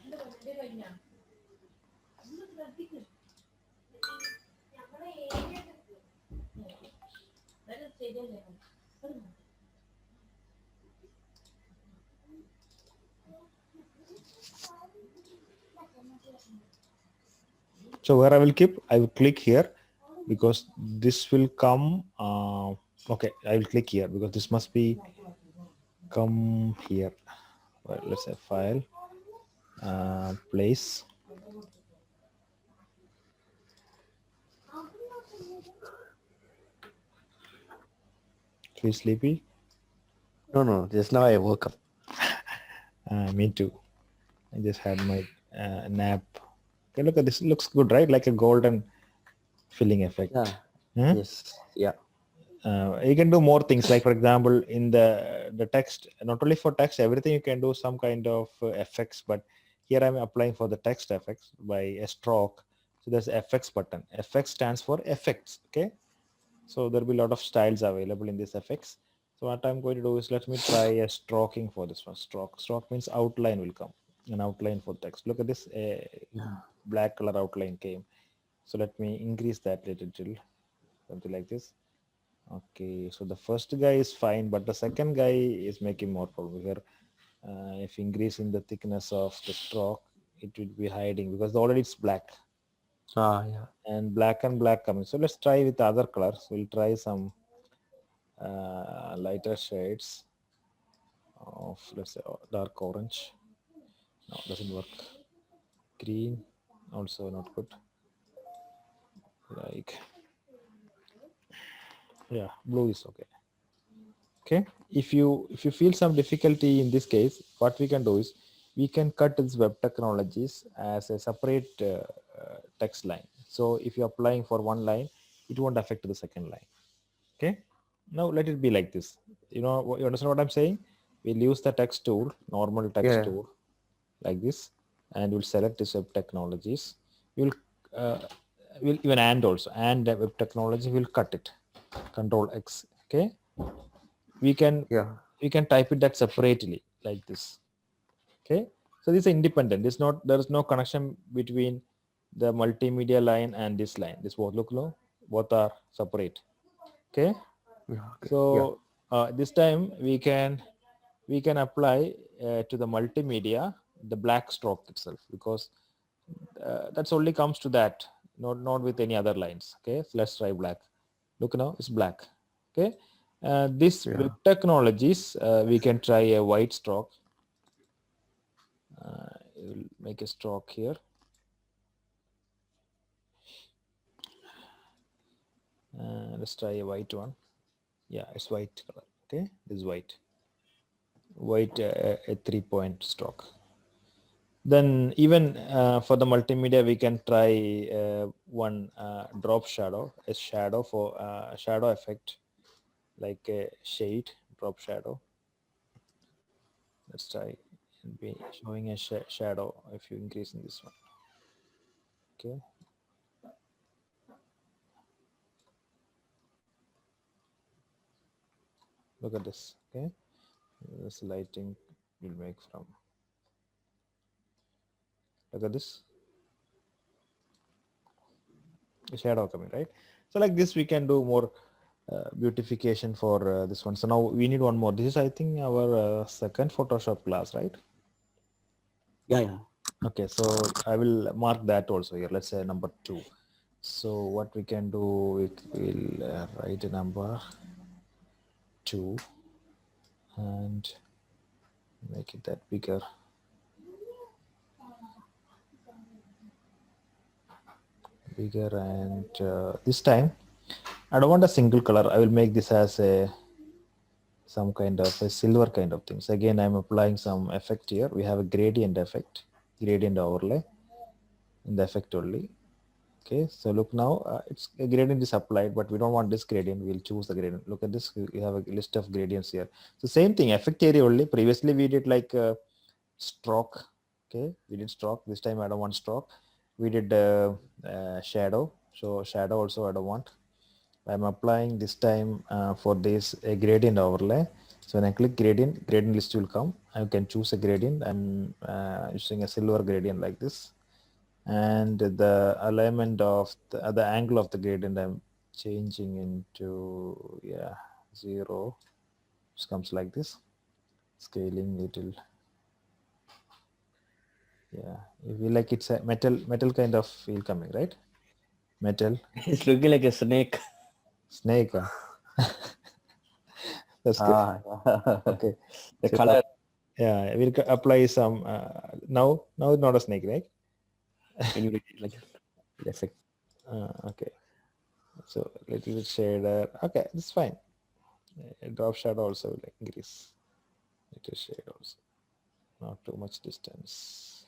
Speaker 1: so where I will keep, I will click here because this will come. Okay, I will click here because this must be come here. Well, let's say file, place. Feel sleepy?
Speaker 2: No, no. Just now I woke up.
Speaker 1: Me too. I just had my nap. Okay, look at this. Looks good, right? Like a golden filling effect.
Speaker 2: Yeah.
Speaker 1: Huh?
Speaker 2: Yes. Yeah.
Speaker 1: You can do more things, like for example in the text, not only for text, everything you can do some kind of effects, but here I'm applying for the text effects by a stroke. So there's effects button. Effects stands for effects. Okay, so there'll be a lot of styles available in this effects. So what I'm going to do is, let me try a stroking for this one. Stroke means outline will come. an outline for text. Look at this, black color outline came. So let me increase that little, something like this. Okay, so the first guy is fine, but the second guy is making more problem here. If increasing the thickness of the stroke, it will be hiding because already it's black
Speaker 2: Yeah.
Speaker 1: and black coming. So let's try with other colors. We'll try some lighter shades of, let's say, dark orange. No, doesn't work. Green, also not good. Like, yeah, blue is okay. Okay, if you feel some difficulty in this case, what we can do is we can cut this web technologies as a separate text line. So if you're applying for one line, it won't affect the second line. Okay, now let it be like this. You understand what I'm saying? We'll use the text tool, normal text
Speaker 2: Yeah.
Speaker 1: tool, like this, and we'll select this web technologies. Uh, we'll even and also and the web technology, will cut it, control X. Okay, we can
Speaker 2: Yeah.
Speaker 1: we can type it that separately like this. Okay, so this is independent. There is no connection between the multimedia line and this line. This both look low, both are separate. Okay,
Speaker 2: Yeah. Okay. Yeah.
Speaker 1: so this time we can apply to the multimedia the black stroke itself, because that's only comes to that, not with any other lines. Okay, so let's try black. Look, now it's black. Okay, this web
Speaker 2: Yeah.
Speaker 1: technologies, we can try a white stroke. We'll make a stroke here. Let's try a white one. Yeah, it's white color. Okay, this is white, a 3-point stroke. Then even for the multimedia, we can try one drop shadow, a shadow for shadow effect, like a shade drop shadow. Let's try and be showing a shadow if you increase in this one. Okay, look at this. Okay, this lighting will make from, look at this, shadow coming, right? So like this we can do more beautification for this one. So now we need one more. This is, I think, our second Photoshop class, right?
Speaker 2: Yeah. Yeah.
Speaker 1: Okay, so I will mark that also here. Let's say number 2. So what we can do, it will write a number 2 and make it that bigger, and this time I don't want a single color. I will make this as a some kind of a silver kind of things. Again, I'm applying some effect here. We have a gradient effect, gradient overlay in the effect only. Okay, so look now, it's a gradient is applied, but we don't want this gradient. We'll choose the gradient. Look at this, we have a list of gradients here. So same thing, effect area only. Previously we did like stroke. Okay, we did stroke. This time I don't want stroke. We did shadow. So shadow also I don't want. I'm applying this time for this a gradient overlay. So when I click gradient, gradient list will come. I can choose a gradient. I'm using a silver gradient like this, and the alignment of the angle of the gradient I'm changing into, yeah, 0. It comes like this. Scaling little, yeah. You feel like it's a metal kind of feel coming, right? Metal
Speaker 2: It's looking like a snake.
Speaker 1: snake. That's good.
Speaker 2: Yeah.
Speaker 1: Okay,
Speaker 2: The
Speaker 1: so
Speaker 2: color.
Speaker 1: yeah, we'll apply some now it's not a snake, right?
Speaker 2: When you like effect.
Speaker 1: Okay, so little shader. Okay, that's fine. Drop shadow also will increase. Little shade also, not too much distance.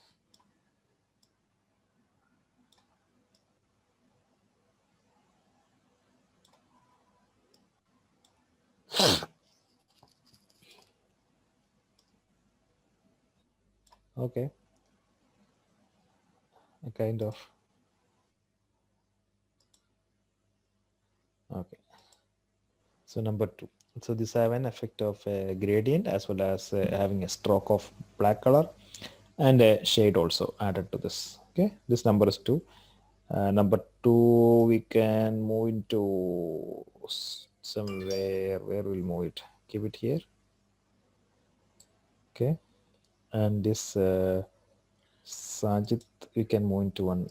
Speaker 1: Okay, a kind of. Okay, so number 2. So this have an effect of a gradient as well as having a stroke of black color. and a shade also added to this. Okay, this number is 2. Number 2, we can move into somewhere. Where we'll move it? Keep it here. Okay, and this Sajid, we can move into one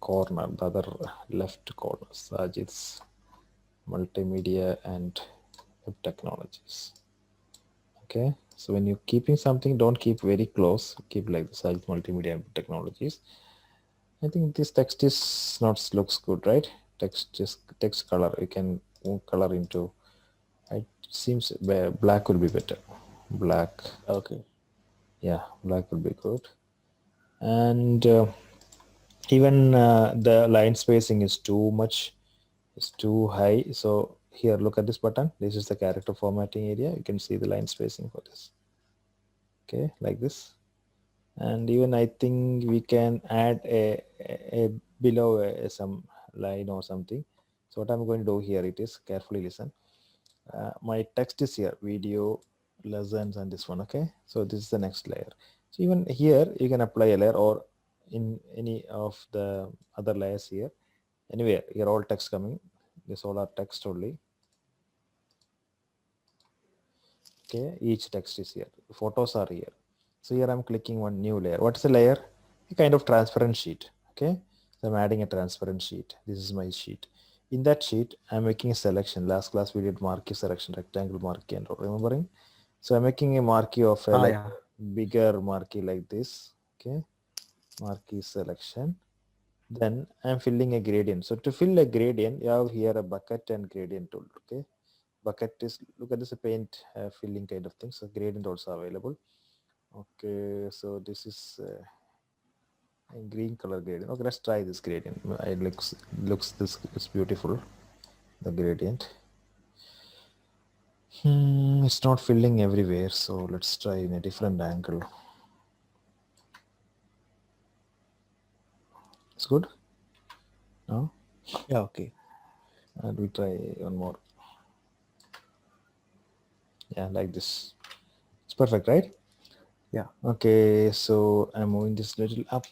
Speaker 1: corner, the other left corner. Sajid's multimedia and web technologies. Okay, so when you're keeping something, don't keep very close. Keep like the Sajid multimedia and technologies. I think this text is not looks good, right? Text color. You can move color into. It seems black will be better. Black.
Speaker 2: Okay.
Speaker 1: Yeah, black will be good. And even the line spacing is too much. It's too high. So here, look at this button. This is the character formatting area. You can see the line spacing for this. Okay, like this. And even I think we can add a below some line or something. So what I'm going to do here, it is carefully listen. My text is here, video, lessons, and this one. Okay, so this is the next layer. So even here you can apply a layer, or in any of the other layers here. Anyway, here all text coming. This all are text only. Okay, each text is here. Photos are here. So here I'm clicking one new layer. What's the layer? A kind of transparent sheet. Okay, so I'm adding a transparent sheet. This is my sheet. In that sheet, I'm making a selection. Last class we did marquee selection, rectangle marquee, and remembering. So I'm making a marquee of a like
Speaker 2: Yeah.
Speaker 1: bigger marquee like this. Okay, marquee selection. Then I'm filling a gradient. So to fill a gradient, you have here a bucket and gradient tool. Okay, bucket is, look at this, a paint filling kind of thing. So gradient also available. Okay, so this is a green color gradient. Okay, let's try this gradient. It looks this, it's beautiful, the gradient. It's not filling everywhere, so let's try in a different angle. It's good. No,
Speaker 2: Yeah. Okay.
Speaker 1: and we try one more. Yeah, like this. It's perfect, right?
Speaker 2: Yeah.
Speaker 1: Okay, so I'm moving this little up.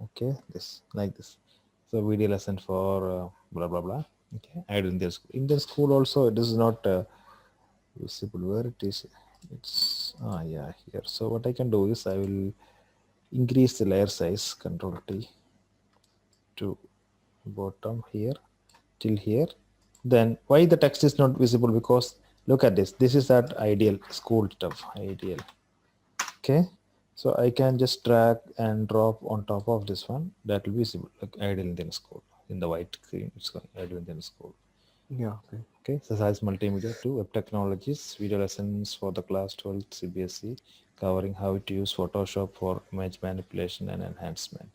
Speaker 1: Okay, this like this. So video lesson for blah blah blah. Okay, I do in this Indian school also. It is not visible where it is. It's yeah, here. So what I can do is I will increase the layer size. Control T to bottom here till here. Then why the text is not visible? Because look at this. This is that ideal school stuff. Ideal. Okay, so I can just drag and drop on top of this one. That will be visible, like ideal Indian school. In the white screen, it's going ideal Indian school.
Speaker 2: Yeah. Okay.
Speaker 1: Okay, so size multimedia 2, web technologies, video lessons for the class 12 CBSE, covering how to use Photoshop for image manipulation and enhancement.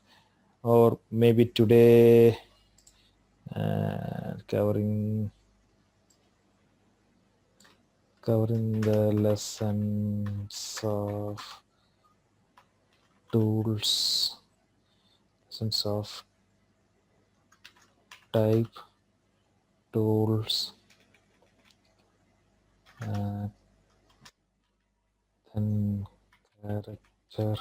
Speaker 1: Or maybe today covering the lessons of tools, lessons of type tools, then character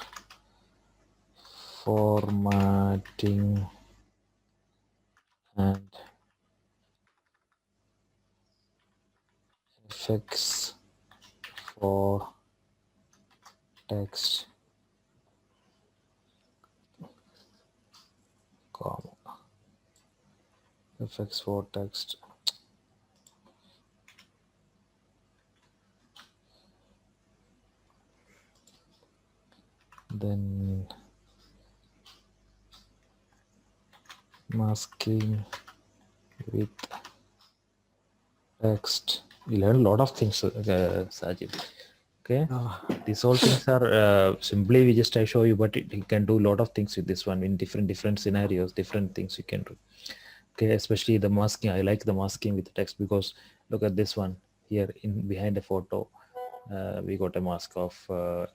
Speaker 1: formatting and effects for text, comma, effects for text. Then masking with text. We learn a lot of things, Sajid. Okay, these all things are simply we just I show you, but you can do a lot of things with this one in different scenarios, different things you can do. Okay, especially the masking. I like the masking with the text because look at this one here in behind the photo. We got a mask of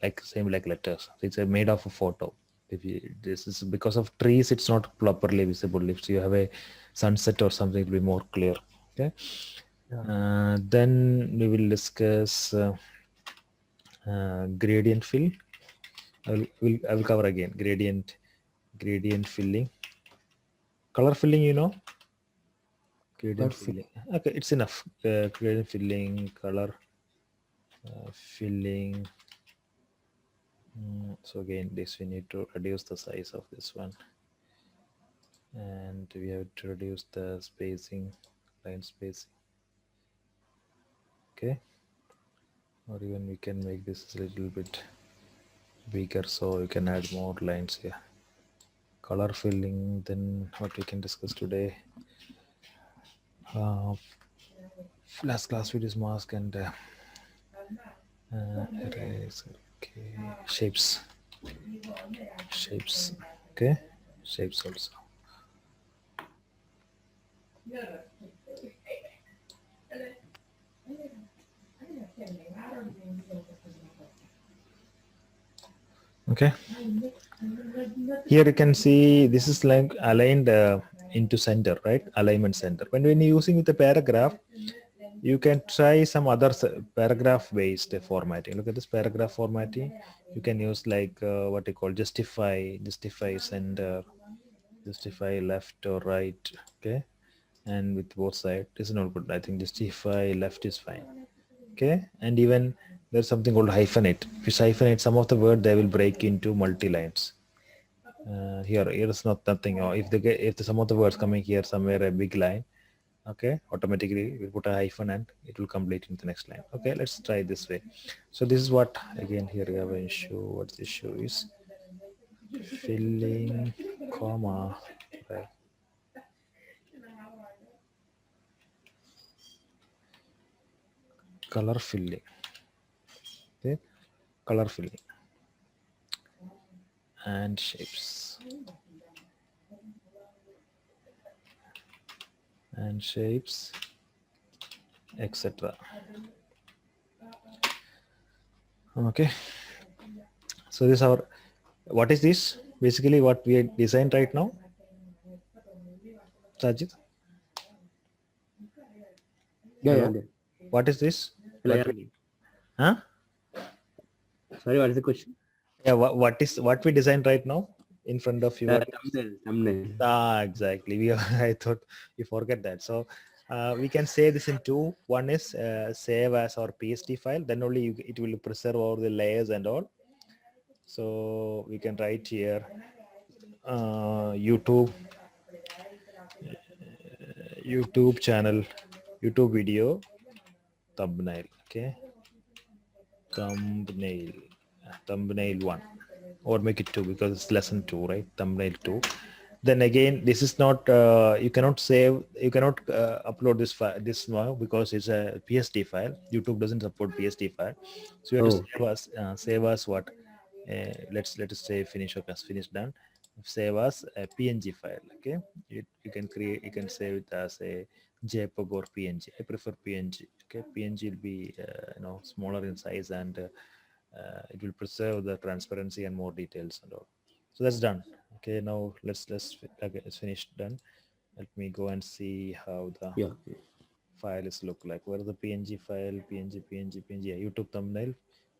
Speaker 1: like same like letters. It's made of a photo. If you, this is because of trees, it's not properly visible. If you have a sunset or something, it will be more clear. Okay.
Speaker 2: Yeah.
Speaker 1: Then we will discuss Gradient fill. I will cover again. Gradient filling. Color filling, gradient
Speaker 2: Perfect.
Speaker 1: filling. Okay, it's enough. Gradient filling, color filling. So again, this we need to reduce the size of this one, and we have to reduce the spacing, line spacing. Okay, or even we can make this a little bit bigger so we can add more lines here. Color filling. Then what we can discuss today? Uh, Last class with this mask and eraser. Okay, shapes. Okay, shapes also. Okay, here you can see this is like aligned into center, right? Alignment center. When you're using with the paragraph, you can try some other paragraph based formatting. Look at this paragraph formatting. You can use like what you call justify center, justify left or right. Okay, and with both sides is not good. I think justify left is fine. Okay, and even there's something called hyphenate. If you hyphenate some of the word, they will break into multi lines. Here is not nothing. Or if the some of the words coming here somewhere a big line, okay, automatically we put a hyphen and it will complete in the next line. Okay, let's try this way. So this is what, again, here we have an issue. What the issue is? Filling, comma, right? Color filling. Okay, color filling and shapes and shapes, etc. Okay, so this is our, what is this? Basically what we designed right now, Sajid.
Speaker 3: Yeah,
Speaker 1: Hello,
Speaker 3: yeah, there.
Speaker 1: what is this?
Speaker 3: Hello,
Speaker 1: What
Speaker 3: yeah,
Speaker 1: we,
Speaker 3: I'm there.
Speaker 1: huh?
Speaker 3: Sorry, what is the question?
Speaker 1: Yeah, what we designed right now in front of your,
Speaker 3: Thumbnail.
Speaker 1: ah, exactly. We I thought you forget that. So we can save this in two. One is save as our PSD file. Then only it will preserve all the layers and all. So we can write here YouTube channel, YouTube video thumbnail. Okay, thumbnail, thumbnail one, or make it two because it's lesson two, right? Thumbnail two. Then again, this is not you cannot save, you cannot upload this file this now because it's a PSD file. YouTube doesn't support PSD file, so you have to
Speaker 3: Oh,
Speaker 1: save us what, let us say finish, okay, finish done. Save us a PNG file. Okay, you can create, you can save it as a JPEG or PNG. I prefer PNG. Okay, PNG will be smaller in size, and it will preserve the transparency and more details and all. So that's done. Okay, now okay, it's finished, done. Let me go and see how the
Speaker 3: yeah.
Speaker 1: file is look like. Where is the PNG file? PNG. Yeah, YouTube thumbnail,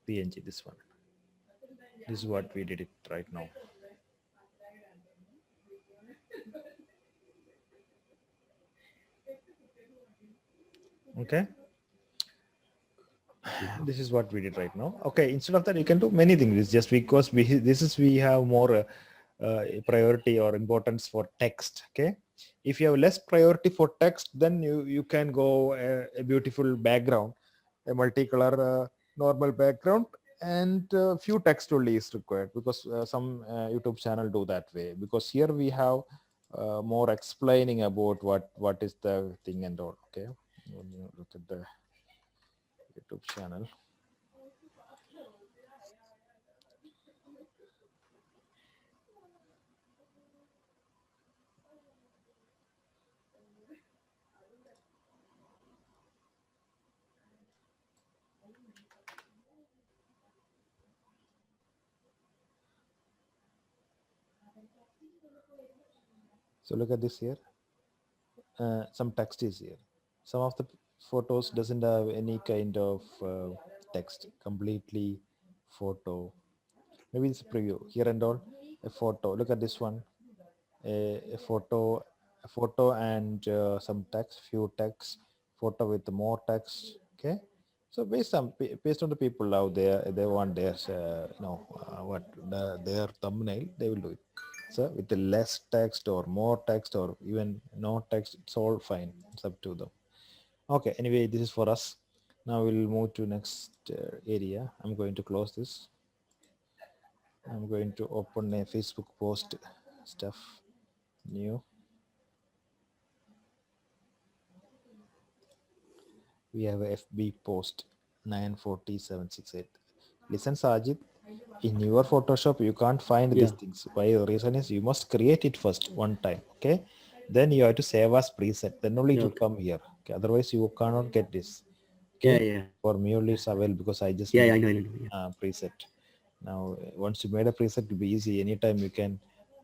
Speaker 1: PNG. This one. This is what we did it right now. Okay, this is what we did right now. Okay, instead of that, you can do many things. It's just because we have more priority or importance for text. Okay, if you have less priority for text, then you can go a beautiful background, a multicolor normal background, and few text only is required, because some YouTube channel do that way, because here we have more explaining about what is the thing and all. Okay, when you look at the YouTube channel. So look at this here. Some text is here. Some of the photos doesn't have any kind of text. Completely photo. Maybe it's a preview here and all. A photo. Look at this one. A photo, a photo and some text, few text, photo with more text. Okay. So based on the people out there, they want their their thumbnail, they will do it. So with the less text or more text or even no text, it's all fine. It's up to them. Okay. Anyway, this is for us. Now we'll move to next area. I'm going to close this. I'm going to open a Facebook post stuff new. We have a FB post 940768. Listen, Sajid, in your Photoshop, you can't find these
Speaker 3: Yeah.
Speaker 1: things. Why? The reason is you must create it first one time. Okay. Then you have to save as preset. Then only it
Speaker 3: Yeah.
Speaker 1: will
Speaker 3: Okay.
Speaker 1: come here. Okay. Otherwise, you cannot get this.
Speaker 3: Yeah.
Speaker 1: Okay.
Speaker 3: Yeah.
Speaker 1: For me only it's available because I just
Speaker 3: Yeah.
Speaker 1: made
Speaker 3: I know. I know. Yeah.
Speaker 1: preset. Now, once you made a preset, it'll be easy. Anytime you can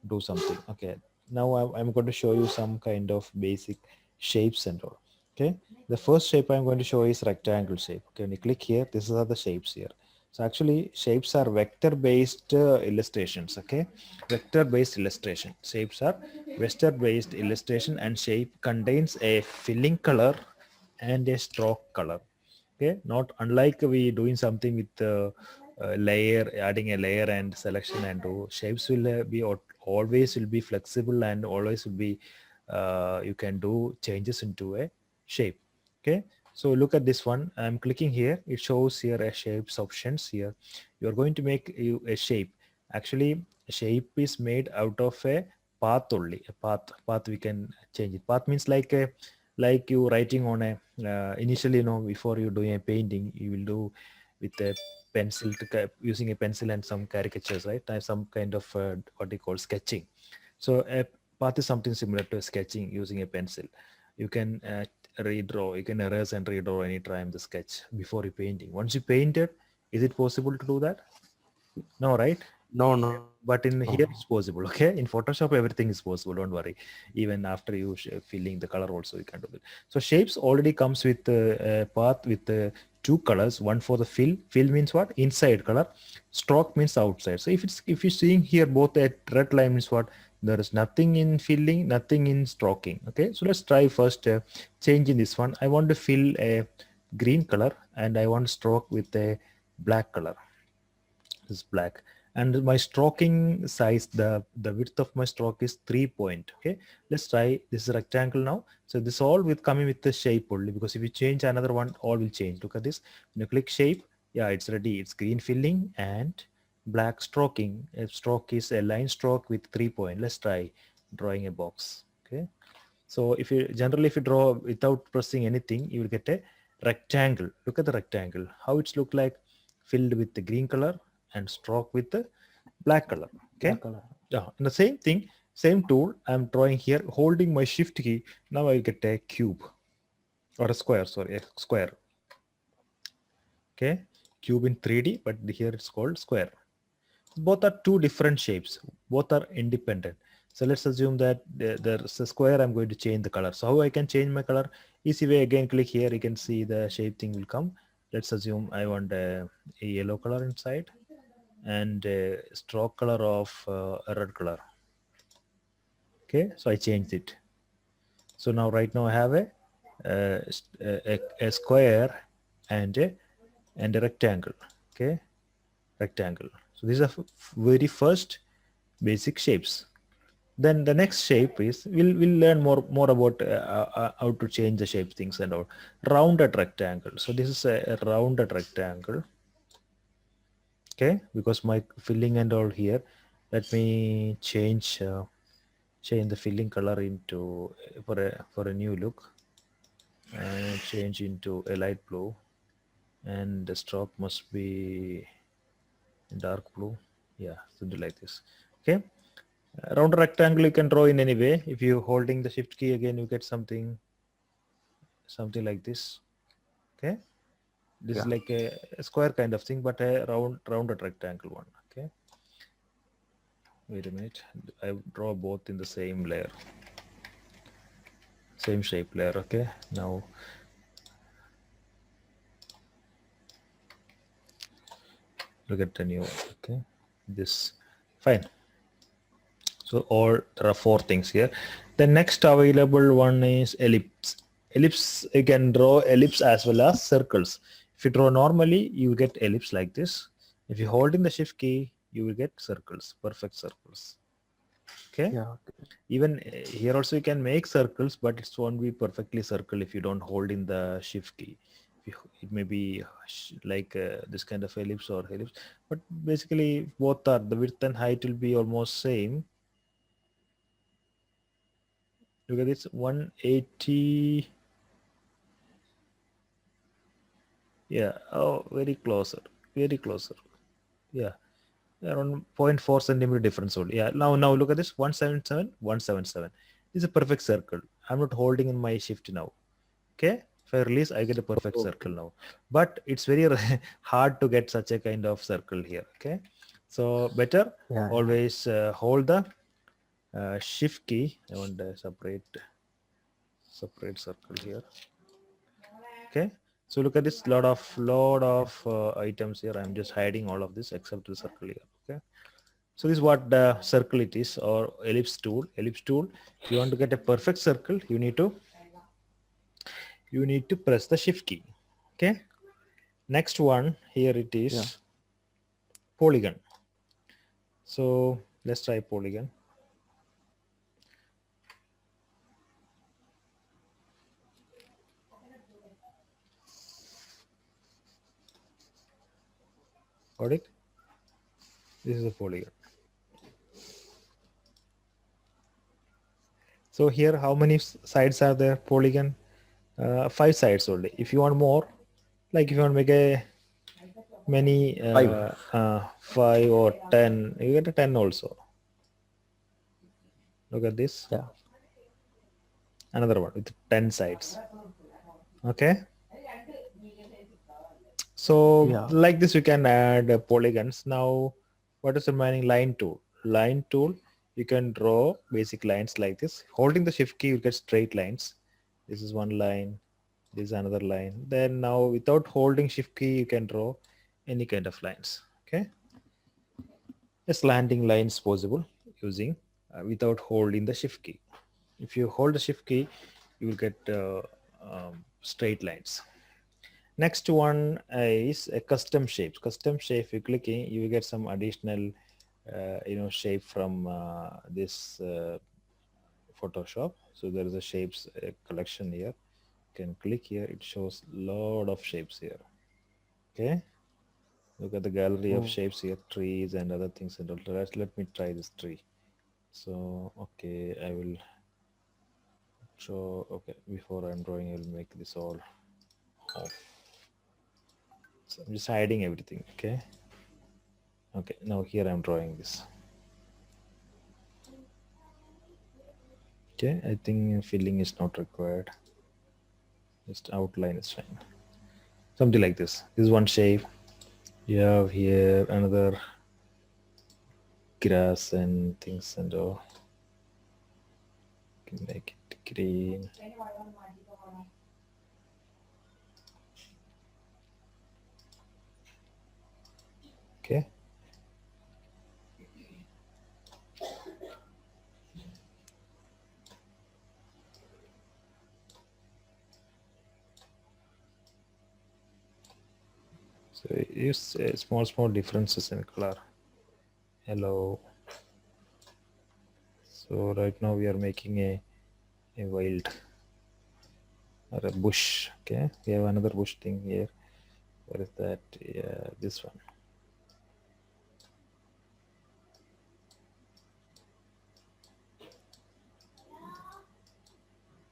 Speaker 1: do something. Okay. Now I'm going to show you some kind of basic shapes and all. Okay. The first shape I'm going to show is rectangle shape. Okay. When you click here, these are the shapes here. So actually, shapes are vector-based illustrations. Okay. Vector-based illustration. Shapes are vector-based illustration, and shape contains a filling color and a stroke color. Okay, not unlike we doing something with layer, adding a layer and selection and do. Shapes will be always will be flexible and always will be you can do changes into a shape. Okay, so look at this one. I'm clicking here. It shows here a shapes options here. You're going to make you a shape. Actually, a shape is made out of a path only. A path we can change it. Path means like you writing on a initially, before you doing a painting, you will do with a pencil using a pencil and some caricatures, right? Some kind of what they call sketching. So a path is something similar to sketching using a pencil. You can redraw, you can erase and redraw any time the sketch before you painting. Once you painted, is it possible to do that? No, right?
Speaker 2: No, no.
Speaker 1: But in here it's possible. Okay, in Photoshop everything is possible, don't worry. Even after you filling the color also you can do it. So shapes already comes with a path with two colors. One for the fill means what? Inside color. Stroke means outside. So if you're seeing here both a red line means what? There is nothing in filling, nothing in stroking. Okay, so let's try first changing this one. I want to fill a green color and I want stroke with a black color. Is black, and my stroking size, the width of my stroke is 3 point. Okay, let's try this rectangle now. So this all with coming with the shape only, because if you change another one, all will change. Look at this. When you click shape, yeah, it's ready. It's green filling and black stroking. A stroke is a line stroke with 3 point. Let's try drawing a box. Okay, so if you draw without pressing anything, you will get a rectangle. Look at the rectangle, how it's look like, filled with the green color and stroke with the black color. Okay.
Speaker 2: Black color.
Speaker 1: Yeah. And the same thing, same tool I'm drawing here, holding my shift key. Now I get a cube or a square, sorry, a square. Okay. Cube in 3D, but here it's called square. Both are two different shapes, both are independent. So let's assume that there's a square. I'm going to change the color. So how I can change my color? Easy way, again click here, you can see the shape thing will come. Let's assume I want a yellow color inside and a stroke color of a red color. Okay, so I changed it. So now right now I have a square and a rectangle. Okay, rectangle. So these are very first basic shapes. Then the next shape is, we'll learn more about how to change the shape things and all. Rounded rectangle. So this is a rounded rectangle. Okay, because my filling and all here, let me change the filling color into for a new look, and change into a light blue, and the stroke must be dark blue. Yeah, something like this. Okay. Round rectangle you can draw in any way. If you holding the shift key, again you get something like this. Okay, this is
Speaker 2: Yeah.
Speaker 1: like a square kind of thing, but a rounded rectangle one. Okay, wait a minute, I draw both in the same layer, same shape layer. Okay, now Look at the new. Okay, this fine. So all there are four things here. The next available one is ellipse. Ellipse, you can draw ellipse as well as circles. If you draw normally, you will get ellipse like this. If you hold in the shift key, you will get circles, perfect circles. Okay.
Speaker 2: Yeah. Okay.
Speaker 1: Even here also you can make circles, but it won't be perfectly circle if you don't hold in the shift key. It may be like this kind of ellipse or ellipse, but basically both are the width and height will be almost same. Look at this 180. Yeah. Oh, very closer. Very closer. Yeah. Around zero 0.4 centimeter difference only. Yeah. Now look at this 177, 177. This is a perfect circle. I'm not holding in my shift now. Okay. If I release, I get a perfect circle
Speaker 3: Okay.
Speaker 1: now. But it's very hard to get such a kind of circle here. Okay. So better
Speaker 2: Yeah. Yeah.
Speaker 1: always hold the shift key. I want a separate circle here. Okay, so look at this lot of items here. I'm just hiding all of this except the circle here. Okay, so this is what the circle it is, or ellipse tool. If you want to get a perfect circle, you need to press the shift key. Okay, next one here it
Speaker 2: Yeah.
Speaker 1: is polygon. So let's try polygon. Got it? This is a polygon. So here, how many sides are there? Polygon, 5 sides only. If you want more, like if you want to make a many
Speaker 3: 5.
Speaker 1: 5 or 10, you get a 10 also. Look at this,
Speaker 2: Yeah.
Speaker 1: another one with 10 sides. Okay, so
Speaker 2: Yeah.
Speaker 1: like this you can add polygons. Now what is remaining? Line tool, you can draw basic lines like this. Holding the shift key, you get straight lines. This is one line, this is another line. Then now without holding shift key, you can draw any kind of lines. Okay, a slanting lines possible using without holding the shift key. If you hold the shift key, you will get straight lines. Next one is a custom shapes. Custom shape, if you click in, you will get some additional shape from this Photoshop. So there is a shapes collection here. You can click here, it shows lot of shapes here. Okay, look at the gallery of
Speaker 2: Oh.
Speaker 1: shapes here, trees and other things and all. Let me try this tree. So okay, I will show. Okay, before I'm drawing, I will make this all off. So I'm just hiding everything. Okay, now here I'm drawing this. Okay, I think filling is not required, just outline is fine. Something like this is one shape. You have here another grass and things and all. You can make it green. Okay, so use small differences in color. Hello. So right now we are making a wild or a bush. Okay, we have another bush thing here. Where is that? Yeah, this one.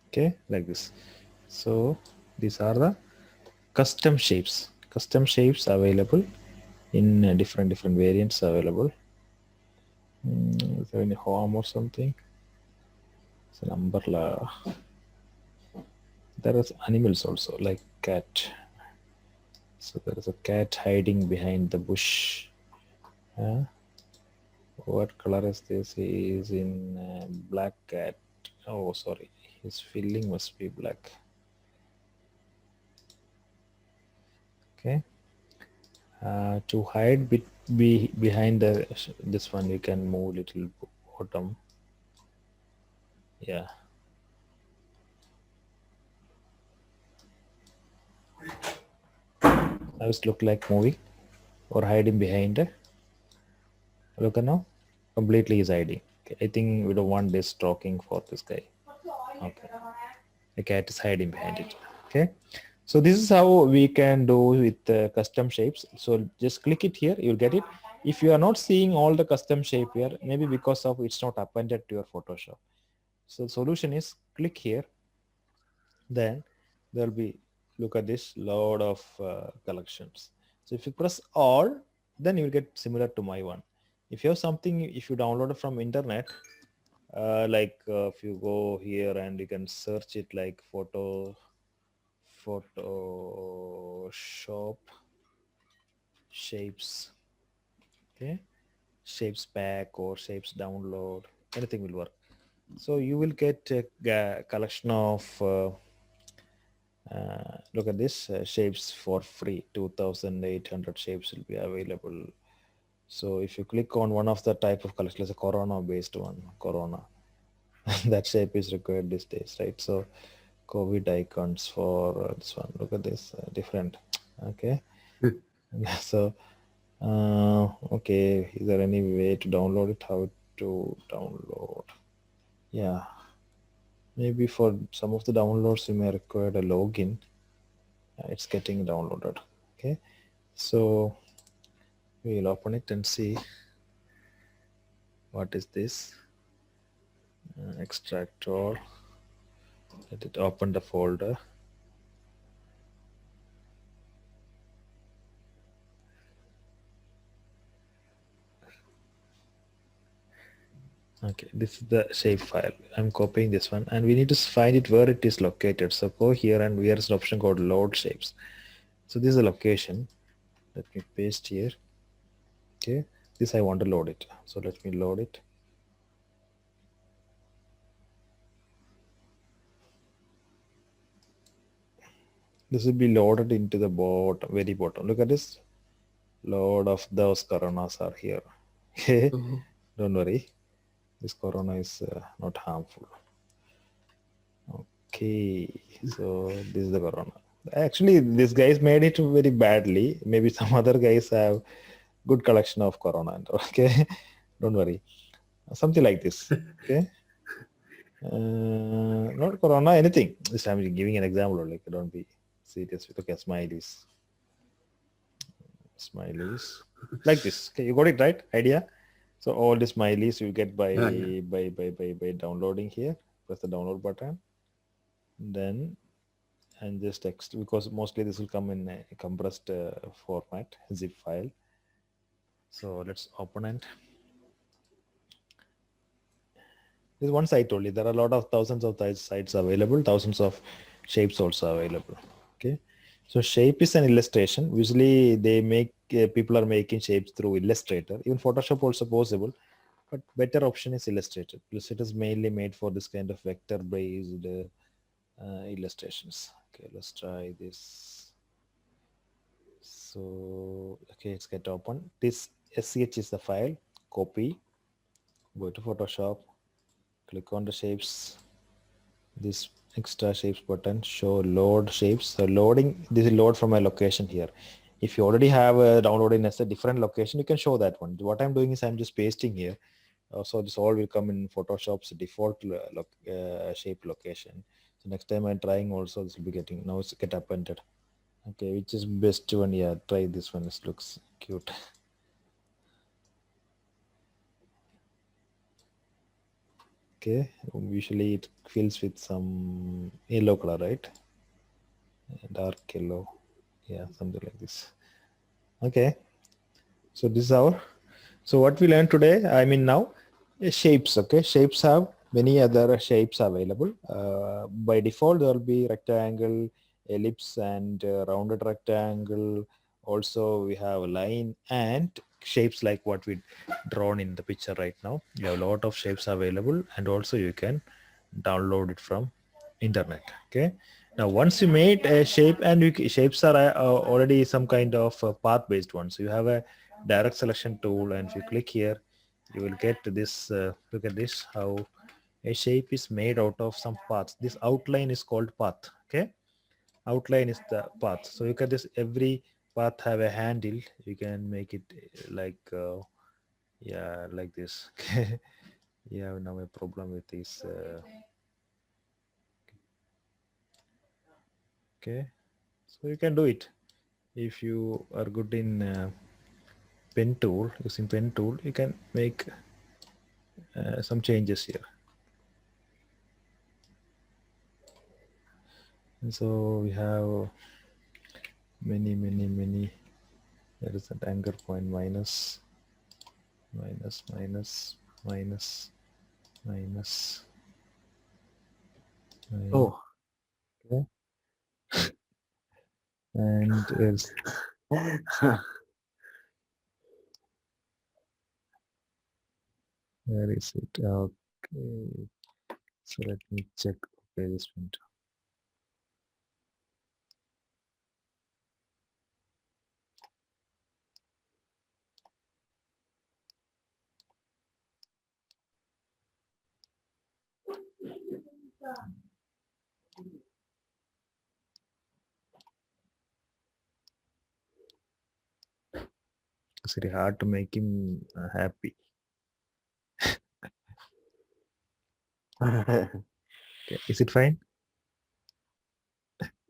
Speaker 1: Okay, like this. So these are the custom shapes available in different variants available. Is there any home or something? It's an umbrella. There is animals also like cat. So there is a cat hiding behind the bush. What color is this? He is in black cat. Oh, sorry. His filling must be black. Okay. To hide behind this one, you can move little bottom. Yeah. Now it's look like moving or hiding behind. Look at now, completely is hiding. Okay, I think we don't want this talking for this guy. Okay, the cat is hiding behind it. Okay, so this is how we can do with custom shapes. So just click it here, you'll get it. If you are not seeing all the custom shape here, maybe because of it's not appended to your Photoshop. So the solution is click here, then there'll be, look at this, load of collections. So if you press all, then you'll get similar to my one. If you have something, if you download it from internet, if you go here and you can search it like Photoshop shapes, okay, shapes pack or shapes download, anything will work. So you will get a collection of look at this, shapes for free. 2800 shapes will be available. So if you click on one of the type of collection, let's a corona based one, corona, that shape is required these days, right? So COVID icons for this one, look at this, different. Okay. So okay, is there any way to download it? How to download? Yeah, maybe for some of the downloads you may require a login. It's getting downloaded. Okay, so we'll open it and see what is this. Extract all. Let it open the folder. Okay, this is the shape file. I'm copying this one and we need to find it where it is located. So go here and there is an option called load shapes. So this is the location. Let me paste here. Okay, this I want to load it. So let me load it. This will be loaded into the very bottom. Look at this. Load of those coronas are here. Okay, don't worry. This corona is not harmful. Okay, so this is the corona. Actually, this guys made it very badly. Maybe some other guys have good collection of corona. Okay, don't worry. Something like this. Okay, not corona, anything. This I'm giving an example. Like don't be serious with okay smileys, smileys like this. Okay, you got it right idea. So all the smileys you get by
Speaker 3: Yeah.
Speaker 1: by downloading here. Press the download button, then and just text, because mostly this will come in a compressed format, zip file. So let's open it. This one site only. There are a lot of thousands of sites available, thousands of shapes also available. Okay, so shape is an illustration. Usually they make people are making shapes through Illustrator. Even Photoshop also possible, but better option is Illustrator. Illustrator is mainly made for this kind of vector based illustrations. Okay, let's try this. So okay, it's get open. This SCH is the file. Copy. Go to Photoshop. Click on the shapes. This extra shapes button. Show load shapes. So loading. This is load from a location here. If you already have a downloading as a different location, you can show that one. What I'm doing is I'm just pasting here. So this all will come in Photoshop's default shape location. So next time I'm trying also, this will be getting, now it's get appended. Okay, which is best one? Yeah, try this one. This looks cute. Okay, usually it fills with some yellow color, right? Dark yellow. Yeah, something like this. Okay, so this is our, so what we learned today, I mean now, is shapes. Okay, shapes have many other shapes available. By default, there will be rectangle, ellipse, and rounded rectangle. Also, we have a line and shapes like what we drawn in the picture right now. You have a lot of shapes available, and also you can download it from internet. Okay, Now, once you made a shape, and shapes are already some kind of path-based one. So you have a direct selection tool, and if you click here, you will get this. Look at this, how a shape is made out of some paths. This outline is called path. Okay, outline is the path. So look at this. Every path have a handle. You can make it like yeah, like this. Okay, you have now a problem with this. Okay, so you can do it if you are good in pen tool. Using pen tool, you can make some changes here. And so we have many. There is an anchor point minus, minus, minus, minus.
Speaker 2: Oh.
Speaker 1: Okay. And is where is it? Okay. So let me check. Okay, this one. It's very hard to make him happy. Okay. Is it fine?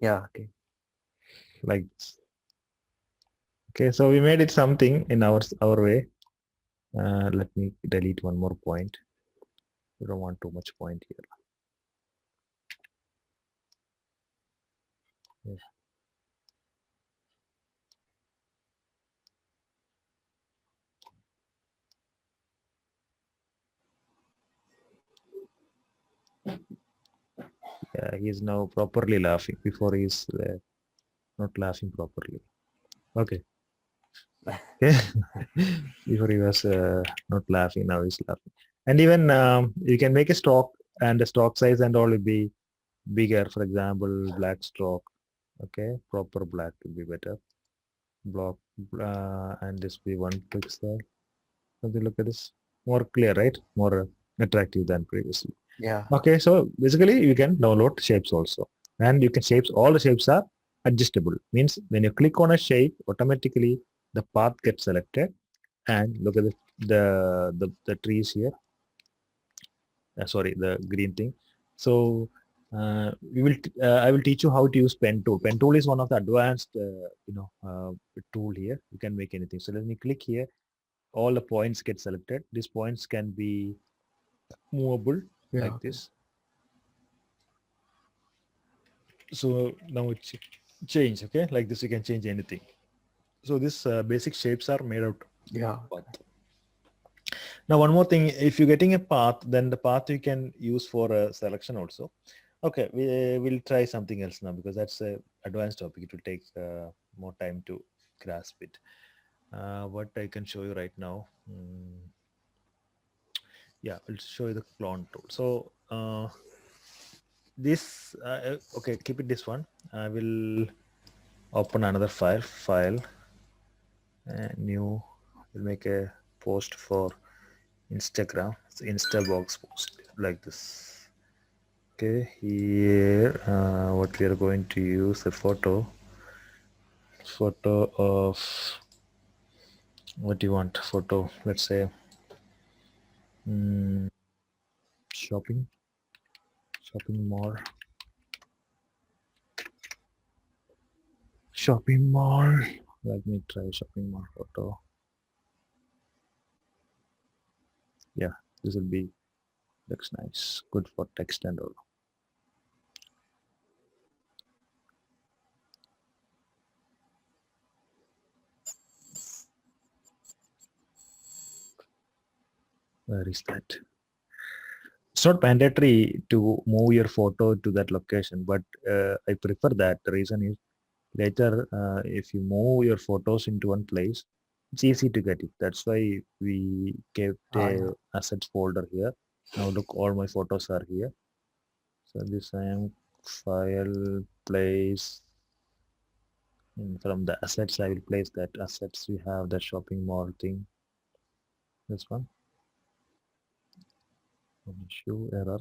Speaker 2: Yeah, okay.
Speaker 1: Like this. Okay, so we made it something in our way. Let me delete one more point. We don't want too much point here. Yeah. Yeah, he is now properly laughing. Before he is not laughing properly. Okay. Okay. Before he was not laughing, now he's laughing. And even you can make a stroke, and the stroke size and all will be bigger. For example, black stroke. Okay, proper black will be better. Block and this be 1 pixel. So you look at this, more clear, right? More attractive than previously.
Speaker 2: Yeah.
Speaker 1: Okay, so basically you can download shapes also, and you can shapes. All the shapes are adjustable. Means when you click on a shape, automatically the path gets selected. And look at the trees here. Sorry, the green thing. So I will teach you how to use pen tool. Pen tool is one of the advanced tool here. You can make anything. So let me click here. All the points get selected. These points can be movable
Speaker 2: Yeah,
Speaker 1: like
Speaker 2: okay.
Speaker 1: this. So now it's change. Okay, like this you can change anything. So these basic shapes are made out
Speaker 2: Yeah.
Speaker 1: of path. Now one more thing, if you're getting a path, then the path you can use for a selection also. Okay, we will try something else now, because that's a advanced topic. It will take more time to grasp it. What I can show you right now. Yeah, I'll show you the clone tool. So this, okay, keep it this one. I will open another file, new, we'll make a post for Instagram. It's Insta box post like this. Okay, here what we are going to use a photo of, what do you want? Photo, let's say shopping mall, shopping mall. Let me try shopping mall photo. Yeah, this will be, looks nice, good for text and all. Where is that? It's not mandatory to move your photo to that location, but I prefer that. The reason is, later if you move your photos into one place, it's easy to get it. That's why we kept
Speaker 2: Yeah.
Speaker 1: a assets folder here. Now look, all my photos are here. So this I am file place from the assets. I will place that assets. We have the shopping mall thing. This one. Issue error.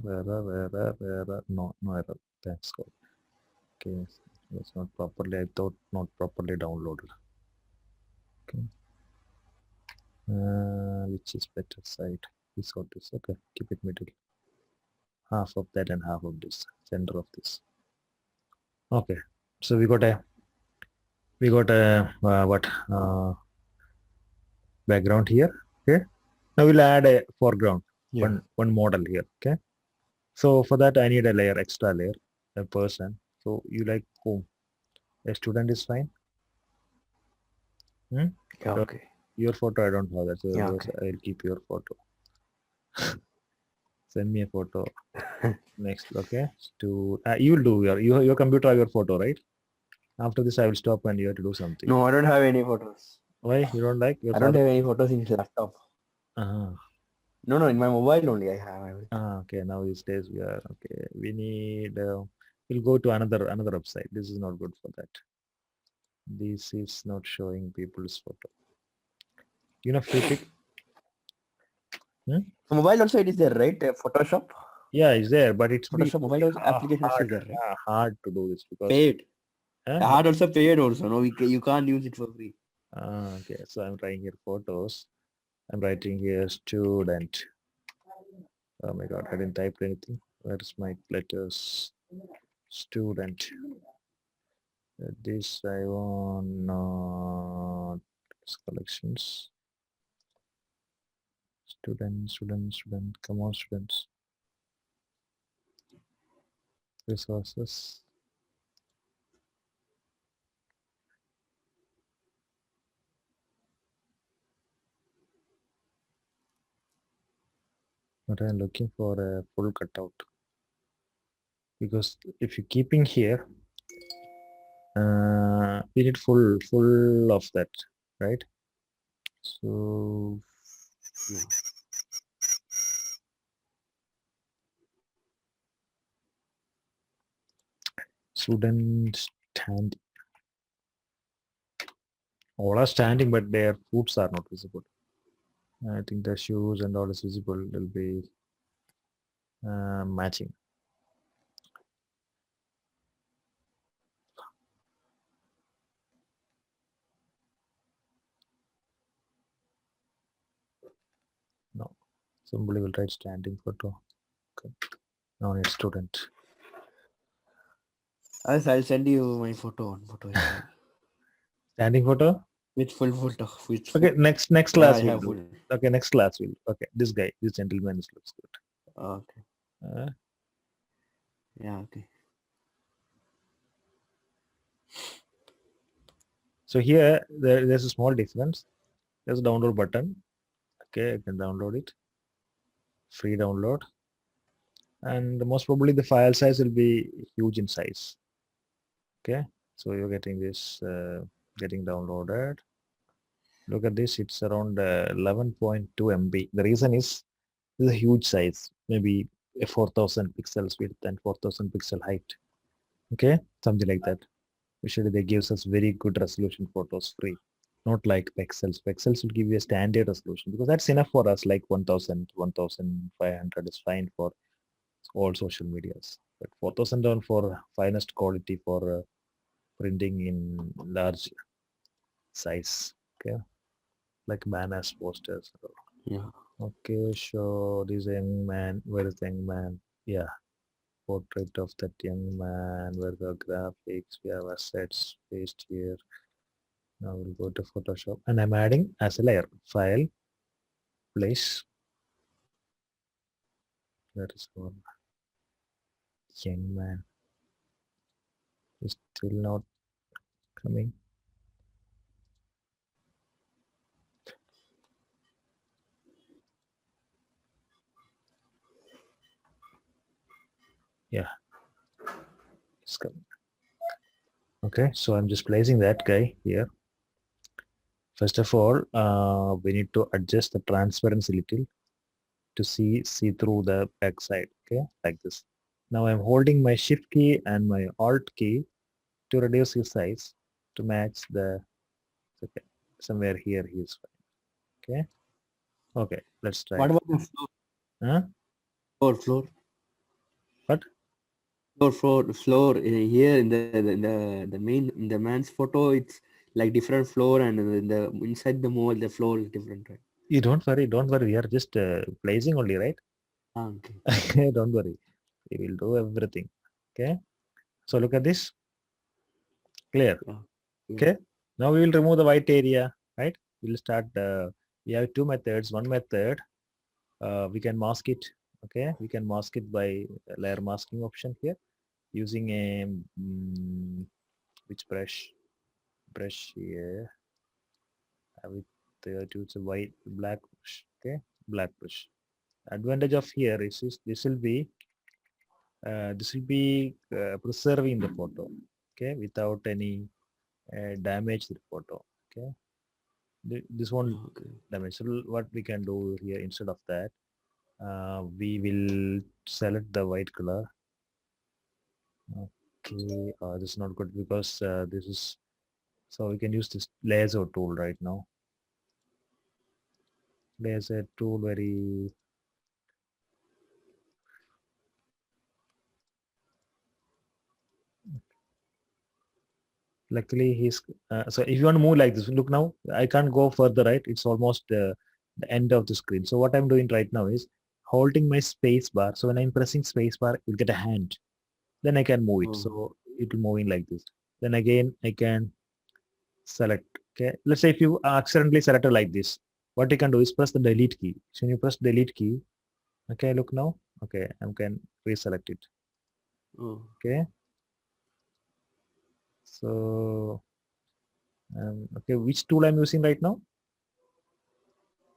Speaker 1: No error. Thanks God. Okay, it's not properly. I thought not properly downloaded. Okay. Which is better side? This or this? Okay, keep it middle. Half of that and half of this. Center of this. Okay. So we got a what background here. Okay. Now we'll add a foreground.
Speaker 2: Yeah.
Speaker 1: One model here. Okay. So for that I need a layer, extra layer, a person. So you like whom? A student is fine. Hmm?
Speaker 2: Yeah.
Speaker 1: So
Speaker 2: Okay.
Speaker 1: your photo I don't have that. So
Speaker 2: Yeah. Okay.
Speaker 1: I'll keep your photo. Send me a photo. Next. Okay. To you will do your computer have your photo, right? After this I will stop and you have to do something.
Speaker 2: No, I don't have any photos.
Speaker 1: Why you don't like your
Speaker 2: I don't
Speaker 1: father?
Speaker 2: have any photos in his laptop. No, in my mobile only I have everything.
Speaker 1: Okay. Now these days we are okay. We need. We'll go to another website. This is not good for that. This is not showing people's photo. You know, Flipic?
Speaker 2: Mobile also it is there, right? Photoshop.
Speaker 1: Yeah, it's there, but it's pretty
Speaker 2: Photoshop mobile also application also
Speaker 1: hard,
Speaker 2: is there, right?
Speaker 1: hard to do this because
Speaker 2: Paid.
Speaker 1: uh,
Speaker 2: Hard also paid also. No, you can't use it for free.
Speaker 1: okay. So I'm trying here photos. I'm writing here student. Oh my God, I didn't type anything. Where's my letters? Student. This I want not collections. Student. Come on, students. Resources. But I'm looking for a full cutout because if you're keeping here, we need full of that, right? So
Speaker 2: Yeah.
Speaker 1: student stand, all are standing, but their foots are not visible. I think the shoes and all is visible. Will be matching. No, somebody will write standing photo. Okay. No need student.
Speaker 2: I'll send you my photo on photo as well.
Speaker 1: Standing photo.
Speaker 2: With full photo. With
Speaker 1: Okay,
Speaker 2: full.
Speaker 1: next
Speaker 2: Yeah,
Speaker 1: class
Speaker 2: I
Speaker 1: we'll
Speaker 2: have
Speaker 1: do.
Speaker 2: full.
Speaker 1: Okay, next class we'll. Okay, this guy, this gentleman looks good.
Speaker 2: Okay. Yeah. Okay.
Speaker 1: So here there's a small difference. There's a download button. Okay, I can download it. Free download. And most probably the file size will be huge in size. Okay, so you're getting this getting downloaded. Look at this, it's around 11.2 MB. The reason is this is a huge size, maybe a 4000 pixels width and 4000 pixel height. Okay, something like that. Usually they gives us very good resolution photos free, not like pixels. Pixels will give you a standard resolution because that's enough for us, like 1000, 1500 is fine for all social medias. But 4000 down for finest quality for printing in large size. Okay, like banners, posters.
Speaker 2: Yeah.
Speaker 1: Okay, show this young man. Where is the young man? Yeah, portrait of that young man. Where the graphics? We have assets paste here. Now we'll go to Photoshop and I'm adding as a layer. File, place. That is one young man. Is still not coming. Yeah, it's coming. Okay, so I'm just placing that guy here. First of all, we need to adjust the transparency little to see through the backside. Okay, like this. Now I'm holding my shift key and my alt key to reduce his size to match the, okay, somewhere here he is fine. Okay. Okay, let's try
Speaker 3: What
Speaker 1: it.
Speaker 3: about the floor?
Speaker 1: Huh?
Speaker 3: Floor.
Speaker 1: What?
Speaker 3: Floor. Here in the main in the man's photo, it's like different floor, and in the inside the mobile, the floor is different, right?
Speaker 1: You don't worry, don't worry. We are just placing only, right?
Speaker 3: Ah, okay.
Speaker 1: Don't worry. We will do everything. Okay. So look at this. Clear.
Speaker 3: Yeah. Yeah.
Speaker 1: Okay. Now we will remove the white area, right? We'll start. We have two methods. One method, we can mask it. Okay. We can mask it by layer masking option here using a which brush? Brush here. With it's a white black brush. Okay. Black brush. Advantage of here is this will be preserving the photo, okay, without any damage to the photo. Okay, this won't
Speaker 3: Yeah, okay.
Speaker 1: damage. So what we can do here, instead of that, we will select the white color. Okay, this is not good because this is, so we can use this laser tool right now. Laser tool, very, luckily he's so if you want to move like this, look, now I can't go further, right? It's almost the end of the screen. So what I'm doing right now is holding my space bar. So when I'm pressing space bar, you'll get a hand, then I can move it,
Speaker 3: Oh,
Speaker 1: so it will move in like this. Then again I can select. Okay, let's say if you accidentally selected like this, what you can do is press the delete key. So when you press delete key, okay, look now, okay, I can reselect it.
Speaker 3: oh.
Speaker 1: Okay, so okay, which tool I'm using right now?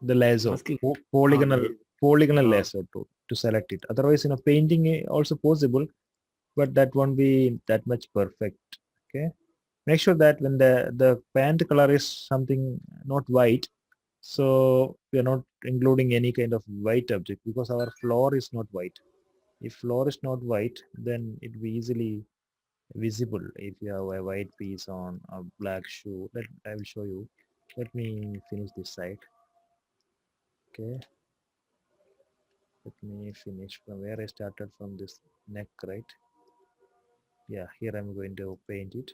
Speaker 1: The lasso,
Speaker 3: Asking.
Speaker 1: polygonal
Speaker 3: Okay.
Speaker 1: polygonal
Speaker 3: Oh,
Speaker 1: lasso to select it. Otherwise, painting also possible, but that won't be that much perfect. Okay, make sure that when the paint color is something not white, so we are not including any kind of white object because our floor is not white. If floor is not white, then it will be easily visible if you have a white piece on a black shoe. Let I will show you. Let me finish this side. Okay, let me finish from where I started, from this neck, right? Yeah, here I'm going to paint it.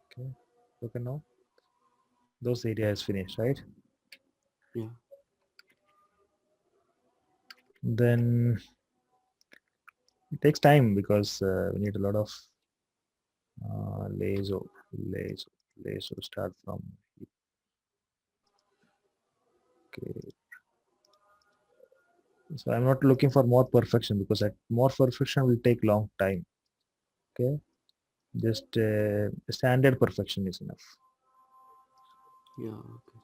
Speaker 1: Okay, okay, now those areas finished, right?
Speaker 3: yeah.
Speaker 1: Then it takes time because we need a lot of laser, laser, laser. Start from, okay. So I'm not looking for more perfection because more perfection will take long time. Okay, just standard perfection is enough.
Speaker 3: Yeah. Okay.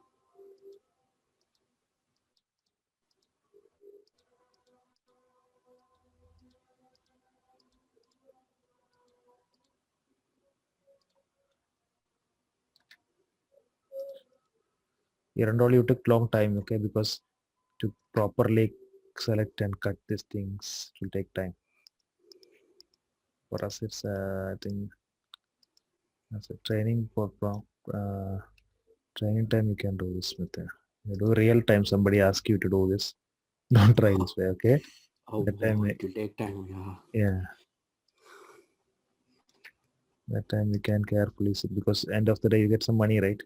Speaker 1: Here and all you took long time, okay, because to properly select and cut these things will take time. For us, it's I think as a training for training time, you can do this method. You do real time. Somebody asks you to do this. Don't try this way, okay?
Speaker 3: Oh,
Speaker 1: That time,
Speaker 3: it will take time. Yeah.
Speaker 1: yeah, that time you can carefully see, because end of the day you get some money, right?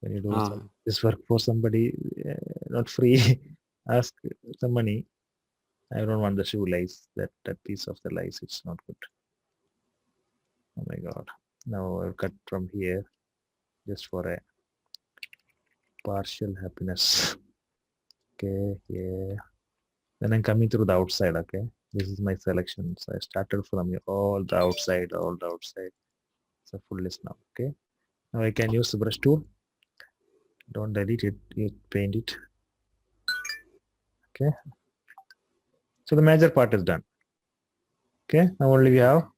Speaker 1: When you do
Speaker 3: Ah,
Speaker 1: this work for somebody, not free, ask some money. I don't want the shoe lace. That piece of the lace, it's not good. Oh my god. Now I'll cut from here just for a partial happiness. Okay, yeah. Then I'm coming through the outside, okay? This is my selection. So I started from here, all the outside, all the outside. It's a full list now, okay? Now I can use the brush tool. Don't delete it, you paint it. Okay. So the major part is done. Okay. Now only we have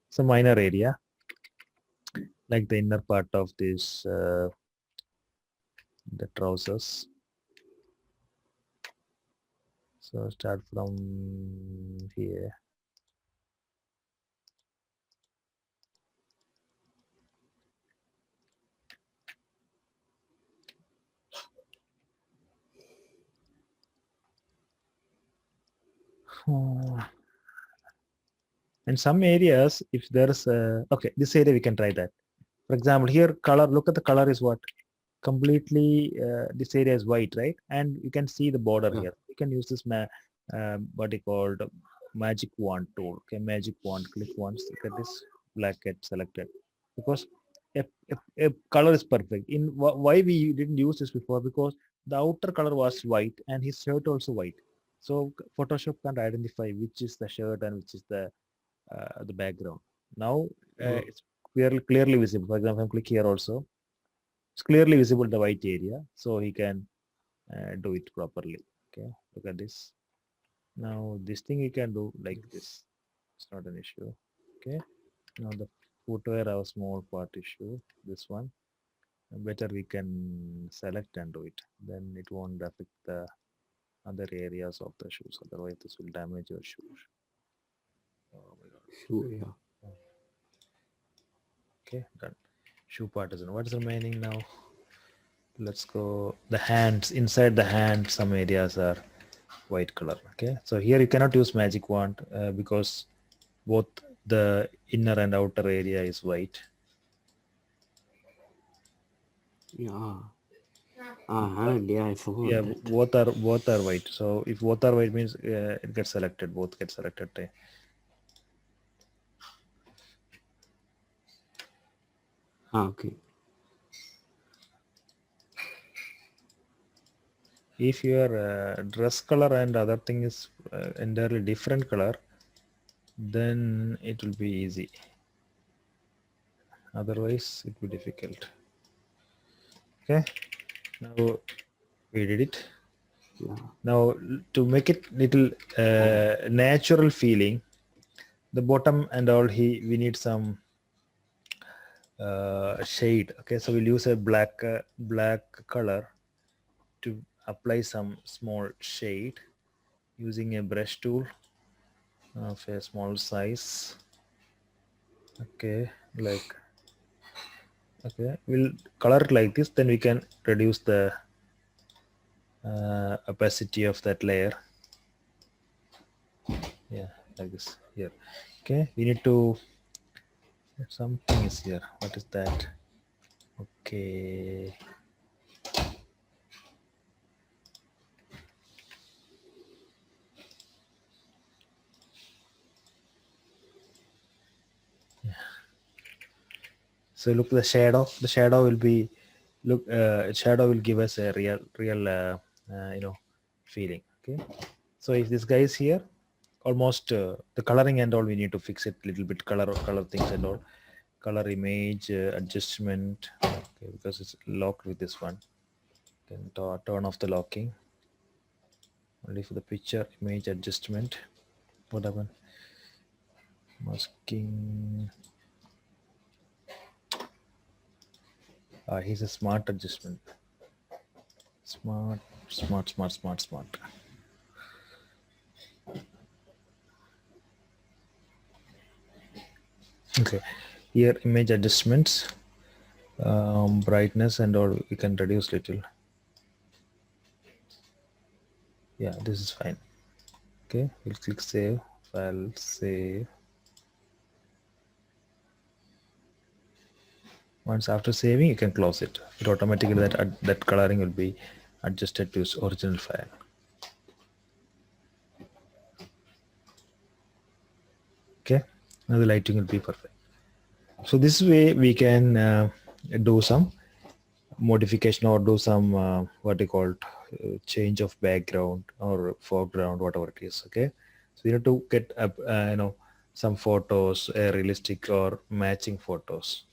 Speaker 1: some minor area, like the inner part of this, the trousers. So So start from here. In some areas, if there's okay, this area we can try that. For example, here color. Look at the color is what completely. This area is white, right? And you can see the border
Speaker 3: Yeah.
Speaker 1: here. You can use this what you called magic wand tool. Okay, magic wand. Click once. Look at this. Black get selected because if color is perfect. In why we didn't use this before, because the outer color was white and his shirt also white. So Photoshop can't identify which is the shirt and which is the background. Now
Speaker 3: Oh,
Speaker 1: it's clearly visible. For example, if I click here also, it's clearly visible the white area, so he can do it properly. Okay, look at this. Now this thing you can do like this. It's not an issue. Okay. Now the footwear have a small part issue. This one better we can select and do it. Then it won't affect the other areas of the shoes. Otherwise, this will damage your shoes. Oh my god.
Speaker 3: sure, yeah.
Speaker 1: Okay, done. Shoe partition. What is remaining now? Let's go the hands. Inside the hand, some areas are white color. Okay, so here you cannot use magic wand because both the inner and outer area is white.
Speaker 3: Yeah. Hand, yeah, I forgot
Speaker 1: Yeah,
Speaker 3: that.
Speaker 1: both are white. So if both are white means it gets selected. Both get selected.
Speaker 3: Okay.
Speaker 1: If your dress color and other thing is entirely different color, then it will be easy. Otherwise, it will be difficult. Okay. Now we did it.
Speaker 3: Yeah.
Speaker 1: Now to make it little natural feeling, the bottom and all we need some shade. Okay, so we'll use a black color to apply some small shade using a brush tool of a small size. Okay, like okay, we'll color it like this. Then we can reduce the opacity of that layer. Yeah, like this here. Okay, we need to something is here. What is that? Okay. So look, the shadow. The shadow will be look. Shadow will give us a real feeling. Okay. So if this guy is here, almost the coloring and all, we need to fix it little bit. Color things and all. Color image adjustment. Okay, because it's locked with this one. Then turn off the locking. Only for the picture image adjustment. What happened? Masking. He's a smart adjustment. Smart. Okay, here image adjustments, brightness and all we can reduce little. Yeah, this is fine. Okay, we'll click save, file save. Once after saving, you can close it. It automatically that coloring will be adjusted to its original file. Okay, now the lighting will be perfect. So this way we can do some modification or do some what you call change of background or foreground, whatever it is. Okay, so you need to get some photos, realistic or matching photos.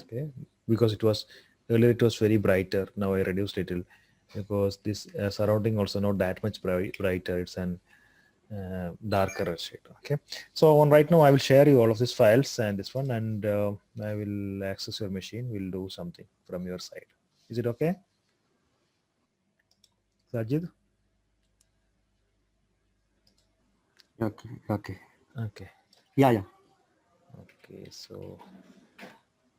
Speaker 1: Okay, because it was earlier it was very brighter. Now I reduced little because this surrounding also not that much brighter. It's an darker shade. Okay, so on right now I will share you all of these files and this one, and I will access your machine. We'll do something from your side. Is it okay, Sajid?
Speaker 3: Okay. Okay.
Speaker 1: Okay.
Speaker 3: Yeah. Yeah.
Speaker 1: Okay. So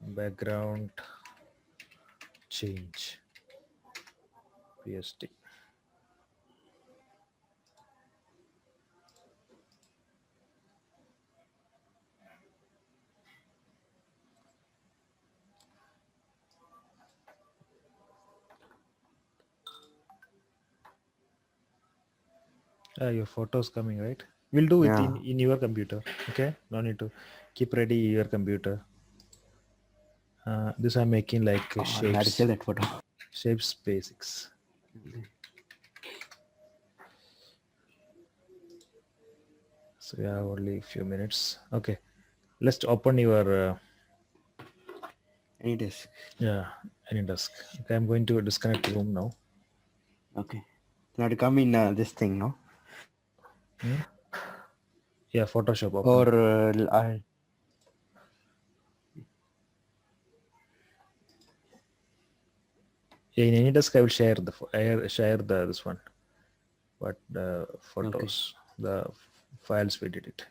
Speaker 1: background change. PST. Your photos coming, right? We'll do it
Speaker 3: Yeah.
Speaker 1: in your computer. Okay. No need to keep ready your computer. This I'm making like
Speaker 3: Oh, I had to
Speaker 1: shapes.
Speaker 3: save that photo.
Speaker 1: Shapes basics. So we have only a few minutes. Okay. Let's open your
Speaker 3: Any disk.
Speaker 1: yeah any desk. Okay. I'm going to disconnect the room now.
Speaker 3: Okay. So I have to come in this thing, no?
Speaker 1: Hmm? Yeah. Photoshop open.
Speaker 3: Or I.
Speaker 1: Yeah, in any desk I will share the share the this one. But the
Speaker 3: Okay.
Speaker 1: photos, the files we did it.